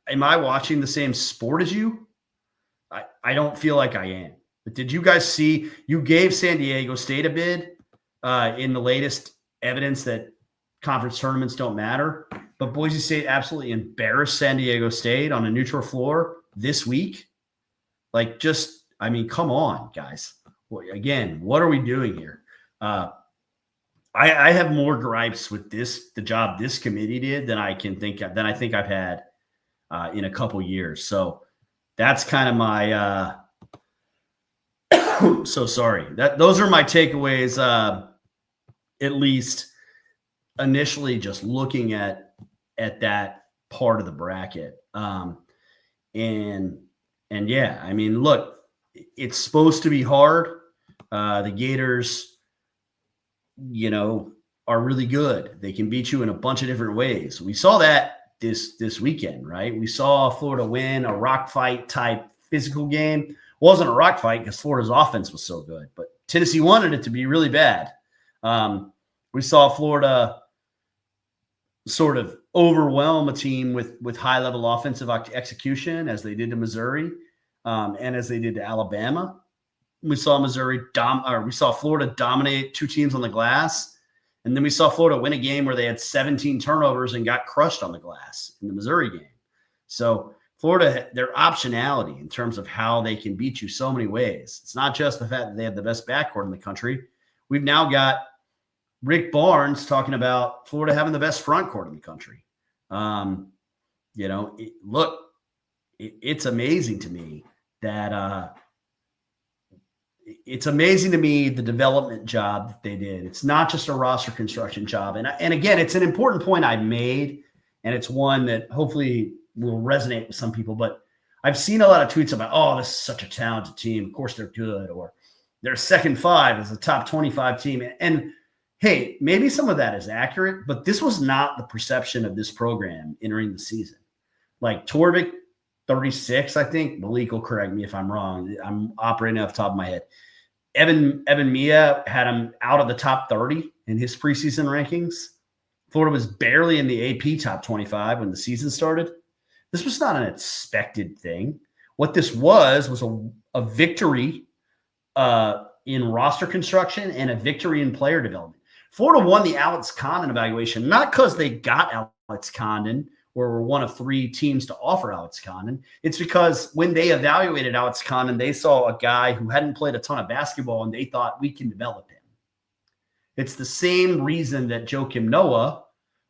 A: am I watching the same sport as you? I don't feel like I am. But did you guys see, you gave San Diego State a bid in the latest evidence that conference tournaments don't matter, but Boise State absolutely embarrassed San Diego State on a neutral floor this week. Like, just, I mean, come on, guys. Again, what are we doing here? I have more gripes with the job this committee did than I think I've had in a couple years. So that's kind of my so sorry. Those are my takeaways. At least initially, just looking at that part of the bracket. And yeah, I mean, look, it's supposed to be hard. The Gators, are really good. They can beat you in a bunch of different ways. We saw that this weekend, right? We saw Florida win a rock fight type physical game. It wasn't a rock fight because Florida's offense was so good, but Tennessee wanted it to be really bad. We saw Florida sort of overwhelm a team with high level offensive execution as they did to Missouri and as they did to Alabama. We saw we saw Florida dominate two teams on the glass. And then we saw Florida win a game where they had 17 turnovers and got crushed on the glass in the Missouri game. So Florida, their optionality in terms of how they can beat you so many ways. It's not just the fact that they have the best backcourt in the country. We've now got Rick Barnes talking about Florida having the best front court in the country. It's amazing to me that it's amazing to me the development job that they did. It's not just a roster construction job. And again, it's an important point I made, and it's one that hopefully will resonate with some people. But I've seen a lot of tweets about, oh, this is such a talented team. Of course they're good. Or their second five is a top 25 team. And hey, maybe some of that is accurate, but this was not the perception of this program entering the season. Like Torvik, 36, I think. Malik will correct me if I'm wrong. I'm operating off the top of my head. Evan Mia had him out of the top 30 in his preseason rankings. Florida was barely in the AP top 25 when the season started. This was not an expected thing. What this was a victory in roster construction and a victory in player development. Florida won the Alex Condon evaluation, not because they got Alex Condon or were one of three teams to offer Alex Condon. It's because when they evaluated Alex Condon, they saw a guy who hadn't played a ton of basketball, and they thought, we can develop him. It's the same reason that Joakim Noah,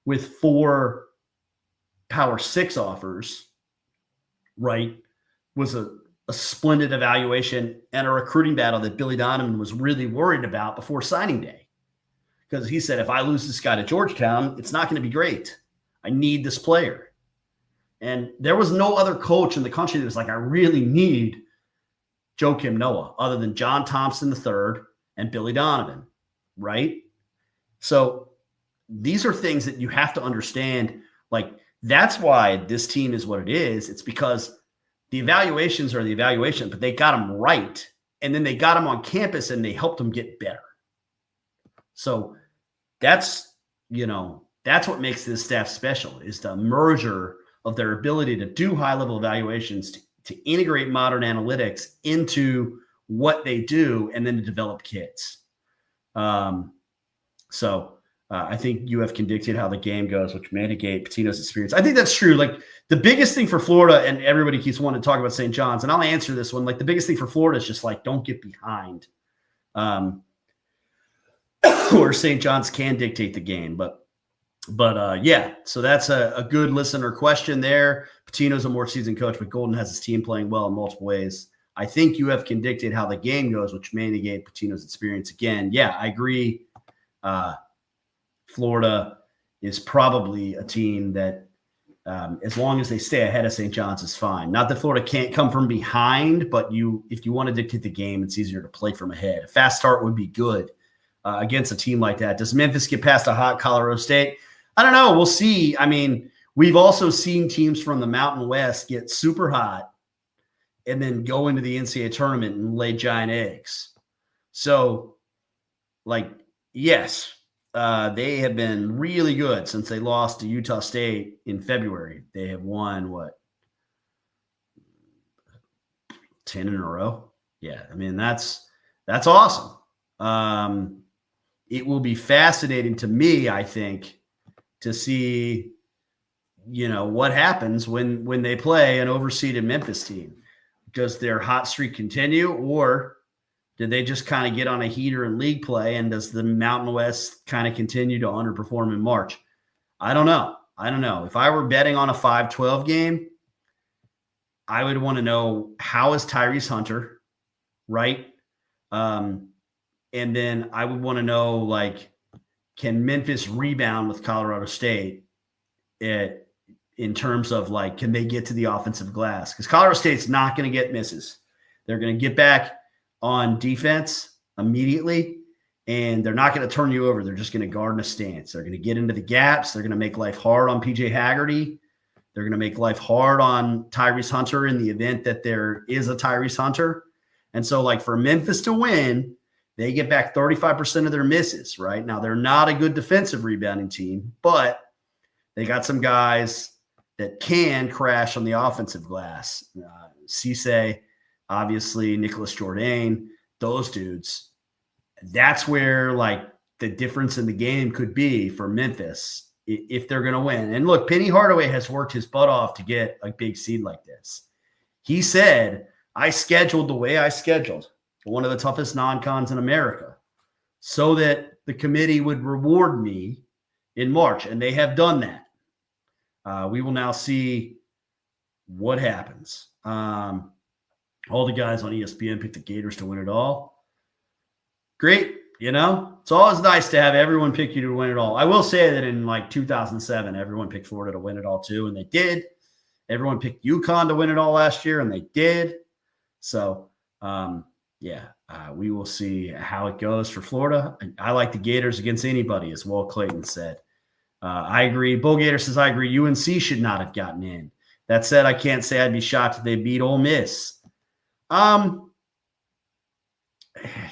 A: with 4 Power 6 offers, right, was a splendid evaluation and a recruiting battle that Billy Donovan was really worried about before signing day. Because he said, if I lose this guy to Georgetown, it's not going to be great. I need this player. And there was no other coach in the country that was like, I really need Joakim Noah other than John Thompson III and Billy Donovan, right? So these are things that you have to understand. Like, that's why this team is what it is. It's because the evaluations are the evaluation, but they got them right. And then they got them on campus and they helped them get better. So that's what makes this staff special, is the merger of their ability to do high-level evaluations, to integrate modern analytics into what they do, and then to develop kids. I think you have dictate how the game goes, which may negate Pitino's experience. I think that's true. Like, the biggest thing for Florida, and everybody keeps wanting to talk about St. John's, and I'll answer this one. Like, the biggest thing for Florida is just like, don't get behind. Or St. John's can dictate the game, but yeah, so that's a good listener question there. Pitino's a more seasoned coach, but Golden has his team playing well in multiple ways. I think you have dictate how the game goes, which may negate Pitino's experience again. Yeah, I agree. Florida is probably a team that, as long as they stay ahead of St. John's, is fine. Not that Florida can't come from behind, but if you want to dictate the game, it's easier to play from ahead. A fast start would be good against a team like that. Does Memphis get past a hot Colorado State? I don't know. We'll see. I mean, we've also seen teams from the Mountain West get super hot and then go into the NCAA tournament and lay giant eggs. So, like, yes, they have been really good since they lost to Utah State in February. They have won, 10 in a row? Yeah, I mean, that's awesome. It will be fascinating to me, I think, to see, what happens when they play an overseeded Memphis team. Does their hot streak continue, or did they just kind of get on a heater in league play, and does the Mountain West kind of continue to underperform in March? I don't know. If I were betting on a 5-12 game, I would want to know, how is Tyrese Hunter, right? And then I would want to know, like, can Memphis rebound with Colorado State in terms of, like, can they get to the offensive glass? Because Colorado State's not going to get misses. They're going to get back on defense immediately, and they're not going to turn you over. They're just going to guard in a stance. They're going to get into the gaps. They're going to make life hard on PJ Haggerty. They're going to make life hard on Tyrese Hunter in the event that there is a Tyrese Hunter. And so, like, for Memphis to win, they get back 35% of their misses, right? Now, they're not a good defensive rebounding team, but They got some guys that can crash on the offensive glass. Cisse, obviously, Nicholas Jourdain, those dudes. That's where like the difference in the game could be for Memphis if they're going to win. And look, Penny Hardaway has worked his butt off to get a big seed like this. He said, I scheduled the way I scheduled, one of the toughest non-cons in America, so that the committee would reward me in March. And they have done that. We will now see what happens. All the guys on ESPN picked the Gators to win it all. Great. It's always nice to have everyone pick you to win it all. I will say that in like 2007, everyone picked Florida to win it all too, and they did. Everyone picked UConn to win it all last year, and they did. So, we will see how it goes for Florida. I like the Gators against anybody, as Walt Clayton said. I agree. Bull Gator says, I agree. UNC should not have gotten in. That said, I can't say I'd be shocked if they beat Ole Miss.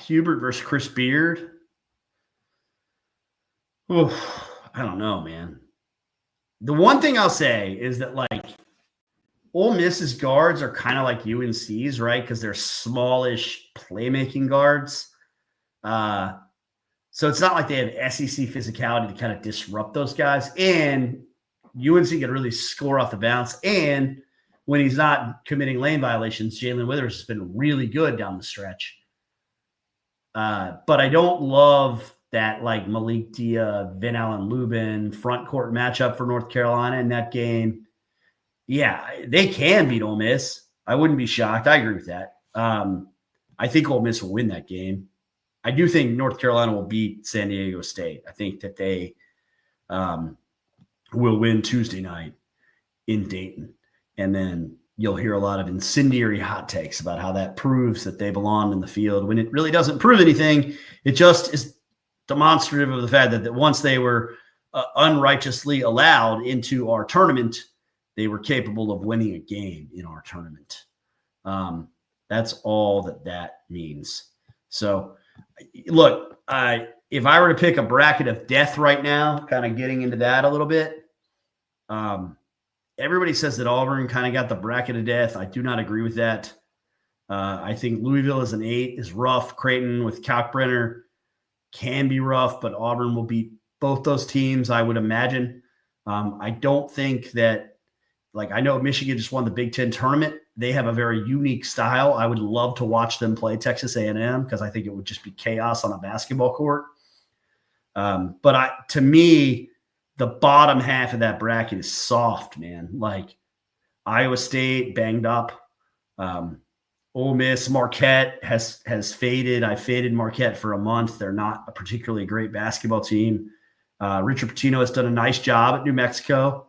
A: Hubert versus Chris Beard. I don't know, man. The one thing I'll say is that, like, Ole Miss's guards are kind of like UNC's, right? Because they're smallish playmaking guards. So it's not like they have SEC physicality to kind of disrupt those guys. And UNC can really score off the bounce. And when he's not committing lane violations, Jalen Withers has been really good down the stretch. But I don't love that like Malik Dia, Vin Allen Lubin front court matchup for North Carolina in that game. Yeah, they can beat Ole Miss. I wouldn't be shocked. I agree with that. I think Ole Miss will win that game. I do think North Carolina will beat San Diego State. I think that they will win Tuesday night in Dayton. And then you'll hear a lot of incendiary hot takes about how that proves that they belong in the field when it really doesn't prove anything. It just is demonstrative of the fact that once they were unrighteously allowed into our tournament, they were capable of winning a game in our tournament. That's all that means. So, look, if I were to pick a bracket of death right now, kind of getting into that a little bit, everybody says that Auburn kind of got the bracket of death. I do not agree with that. I think Louisville as an 8 is rough. Creighton with Kalkbrenner can be rough, but Auburn will beat both those teams, I would imagine. I don't think that, like, I know Michigan just won the Big Ten tournament. They have a very unique style. I would love to watch them play Texas A&M because I think it would just be chaos on a basketball court. But to me, the bottom half of that bracket is soft, man. Like Iowa State banged up. Ole Miss, Marquette has faded. I faded Marquette for a month. They're not a particularly great basketball team. Richard Pitino has done a nice job at New Mexico.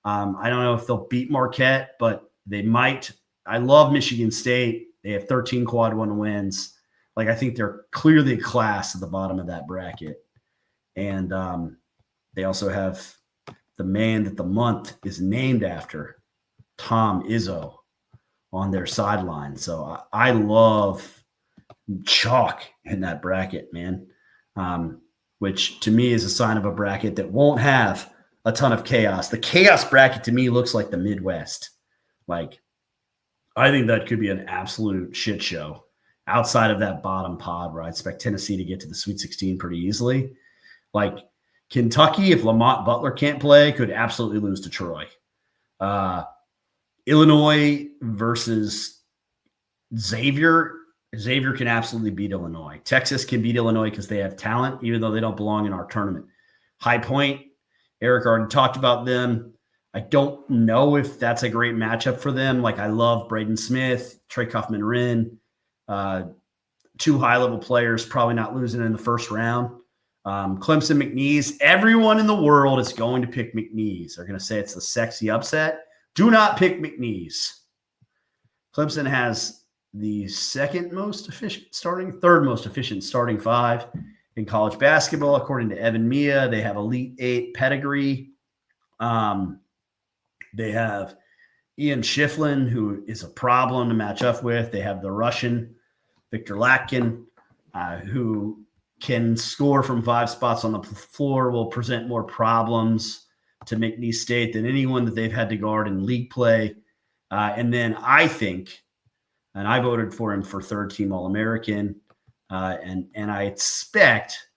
A: I don't know if they'll beat Marquette, but they might. I love Michigan State. They have 13 quad one wins. Like, I think they're clearly a class at the bottom of that bracket. And they also have the man that the month is named after, Tom Izzo, on their sideline. So I love chalk in that bracket, man, which to me is a sign of a bracket that won't have a ton of chaos. The chaos bracket to me looks like the Midwest. Like, I think that could be an absolute shit show outside of that bottom pod where I expect Tennessee to get to the Sweet 16 pretty easily. Like, Kentucky, if Lamont Butler can't play, could absolutely lose to Troy. Illinois versus Xavier. Xavier can absolutely beat Illinois. Texas can beat Illinois because they have talent, even though they don't belong in our tournament. High Point, Eric already talked about them. I don't know if that's a great matchup for them. Like, I love Braden Smith, Trey Kaufman-Rin, 2 high-level players, probably not losing in the first round. Clemson, McNeese. Everyone in the world is going to pick McNeese. They're going to say it's the sexy upset. Do not pick McNeese. Clemson has the third most efficient starting 5 in college basketball, according to Evan Mia. They have Elite 8 pedigree. They have Ian Shiflin, who is a problem to match up with. They have the Russian Victor Latkin, who can score from 5 spots on the floor, will present more problems to McNeese State than anyone that they've had to guard in league play. And then I think, and I voted for him for third-team All-American, and I expect,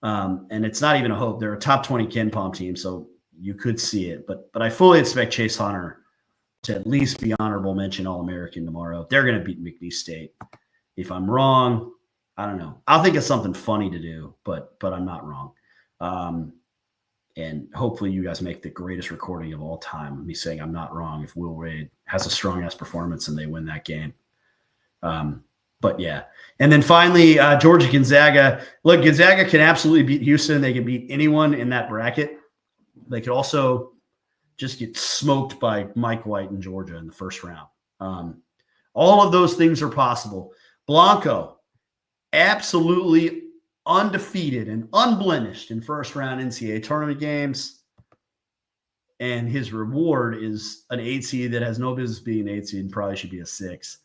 A: and it's not even a hope, they're a top 20 Ken Palm team, so you could see it. But I fully expect Chase Hunter to at least be honorable mention All-American tomorrow. They're going to beat McNeese State. If I'm wrong, I don't know. I'll think of something funny to do, but I'm not wrong. And hopefully you guys make the greatest recording of all time of me saying I'm not wrong if Will Wade has a strong-ass performance and they win that game. But, yeah. And then finally, Georgia-Gonzaga. Look, Gonzaga can absolutely beat Houston. They can beat anyone in that bracket. They could also just get smoked by Mike White in Georgia in the first round. All of those things are possible. Blanco, absolutely undefeated and unblemished in first-round NCAA tournament games. And his reward is an 8 seed that has no business being an 8 seed and probably should be a 6.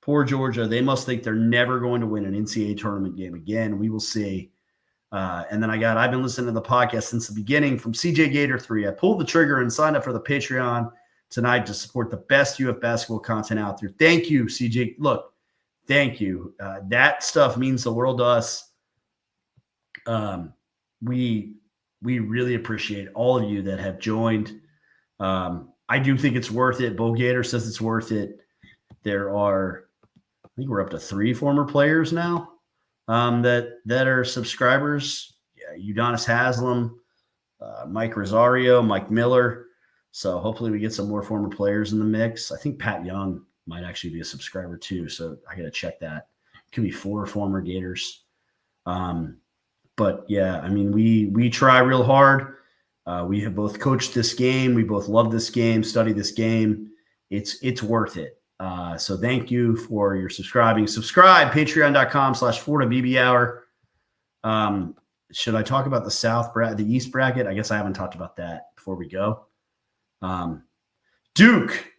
A: Poor Georgia. They must think they're never going to win an NCAA tournament game again. We will see. And then I've been listening to the podcast since the beginning from CJ Gator 3. I pulled the trigger and signed up for the Patreon tonight to support the best UF basketball content out there. Thank you, CJ. Look, thank you. That stuff means the world to us. We really appreciate all of you that have joined. I do think it's worth it. Bo Gator says it's worth it. There are, I think we're up to 3 former players now that are subscribers. Yeah, Udonis Haslam, Mike Rosario, Mike Miller. So hopefully we get some more former players in the mix. I think Pat Young might actually be a subscriber too. So I got to check that. It could be 4 former Gators. But yeah, I mean, we try real hard. We have both coached this game. We both love this game, study this game. It's worth it. So thank you for your subscribing. Subscribe, patreon.com/FloridaBB Hour. Should I talk about the East bracket? I guess I haven't talked about that before we go. Duke,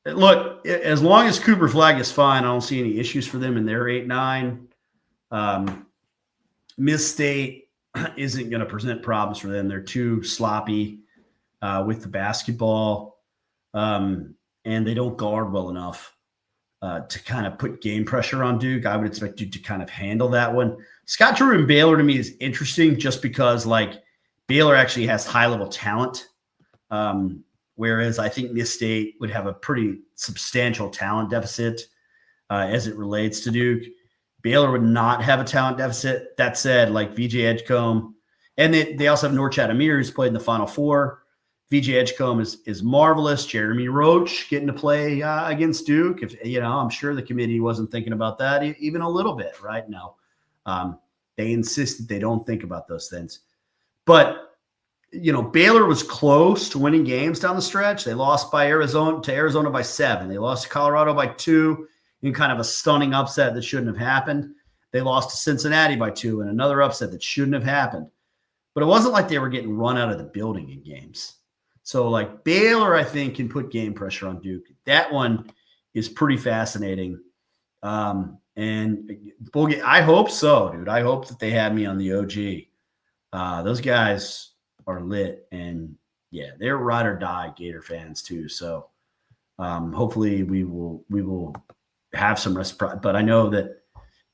A: look, as long as Cooper Flag is fine, I don't see any issues for them in their 8-9. Miss State isn't going to present problems for them. They're too sloppy with the basketball. And they don't guard well enough to kind of put game pressure on Duke. I would expect Duke to kind of handle that one. Scott Drew and Baylor to me is interesting just because, like, Baylor actually has high-level talent, whereas I think Miss State would have a pretty substantial talent deficit as it relates to Duke. Baylor would not have a talent deficit. That said, like VJ Edgecombe, and they also have Norchad Amir, who's played in the Final Four. VJ Edgecombe is marvelous. Jeremy Roach getting to play against Duke. I'm sure the committee wasn't thinking about that even a little bit right now. They insist that they don't think about those things. But, Baylor was close to winning games down the stretch. They lost to Arizona by 7. They lost to Colorado by 2 in kind of a stunning upset that shouldn't have happened. They lost to Cincinnati by 2 in another upset that shouldn't have happened. But it wasn't like they were getting run out of the building in games. So, like, Baylor, I think, can put game pressure on Duke. That one is pretty fascinating. And I hope so, dude. I hope that they have me on the OG. Those guys are lit. And, yeah, they're ride or die Gator fans, too. So, hopefully we will have some reciprocity. But I know that,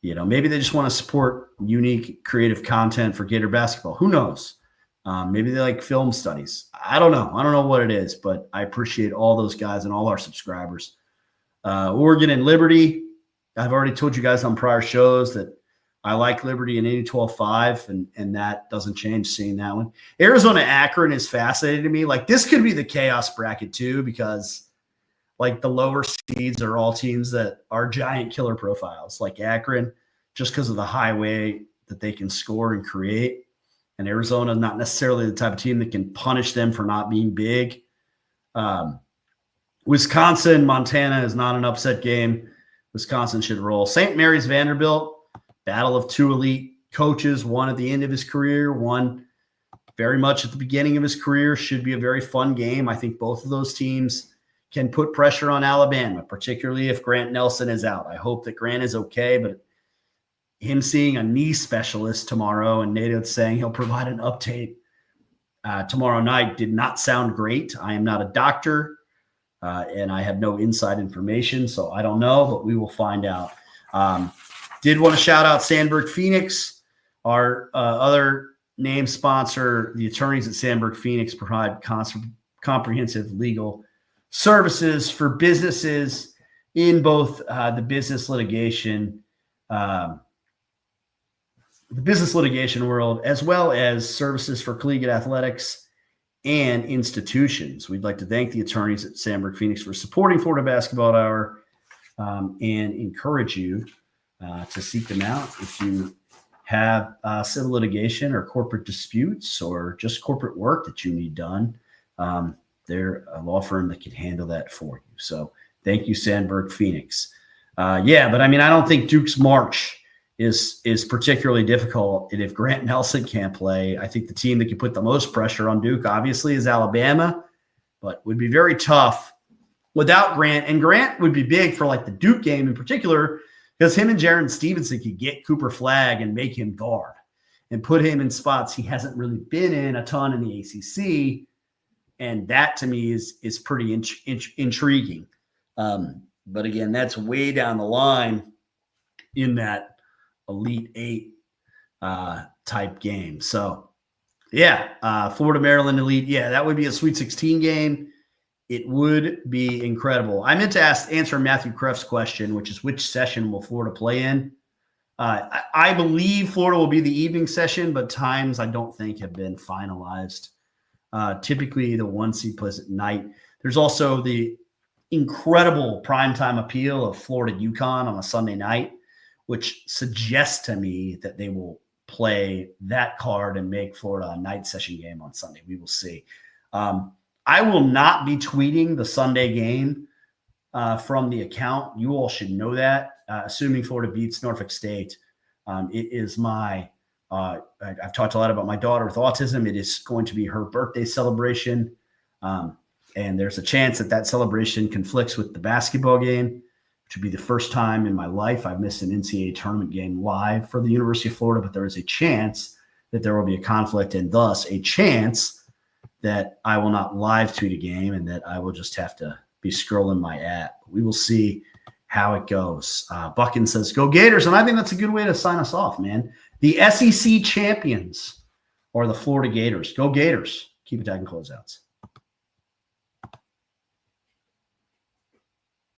A: maybe they just want to support unique, creative content for Gator basketball. Who knows? Maybe they like film studies. I don't know. I don't know what it is, but I appreciate all those guys and all our subscribers. Oregon and Liberty. I've already told you guys on prior shows that I like Liberty in 80-12-5, and that doesn't change seeing that one. Arizona Akron is fascinating to me. Like, this could be the chaos bracket too, because like the lower seeds are all teams that are giant killer profiles, like Akron, just because of the highway that they can score and create. And Arizona is not necessarily the type of team that can punish them for not being big. Wisconsin, Montana is not an upset game. Wisconsin should roll. St. Mary's, Vanderbilt, battle of 2 elite coaches, one at the end of his career, one very much at the beginning of his career. Should be a very fun game. I think both of those teams can put pressure on Alabama, particularly if Grant Nelson is out. I hope that Grant is okay, but him seeing a knee specialist tomorrow and Nato saying he'll provide an update, tomorrow night did not sound great. I am not a doctor, and I have no inside information, so I don't know, but we will find out. Did want to shout out Sandberg Phoenix, our other name sponsor. The attorneys at Sandberg Phoenix provide comprehensive legal services for businesses in both the business litigation world, as well as services for collegiate athletics and institutions. We'd like to thank the attorneys at Sandberg Phoenix for supporting Florida Basketball Hour, and encourage you to seek them out if you have civil litigation or corporate disputes or just corporate work that you need done. They're a law firm that can handle that for you. So thank you, Sandberg Phoenix. But I mean, I don't think Duke's march is particularly difficult. And if Grant Nelson can't play, I think the team that can put the most pressure on Duke, obviously, is Alabama, but would be very tough without Grant. And Grant would be big for like the Duke game in particular, because him and Jaron Stevenson could get Cooper Flagg and make him guard and put him in spots he hasn't really been in a ton in the ACC. And that to me is pretty intriguing. But again, that's way down the line in that Elite Eight type game. So, Florida, Maryland Elite. Yeah, that would be a Sweet 16 game. It would be incredible. I meant to answer Matthew Kreff's question, which is which session will Florida play in? I believe Florida will be the evening session, but times I don't think have been finalized. Typically, the 1 seed plays at night. There's also the incredible primetime appeal of Florida UConn on a Sunday night, which suggests to me that they will play that card and make Florida a night session game on Sunday. We will see. I will not be tweeting the Sunday game from the account. You all should know that, assuming Florida beats Norfolk State. It is my I've talked a lot about my daughter with autism. It is going to be her birthday celebration. And there's a chance that celebration conflicts with the basketball game, which would be the first time in my life I've missed an NCAA tournament game live for the University of Florida. But there is a chance that there will be a conflict, and thus a chance that I will not live tweet a game and that I will just have to be scrolling my app. We will see how it goes. Buckin says, go Gators. And I think that's a good way to sign us off, man. The SEC champions are the Florida Gators. Go Gators. Keep attacking closeouts.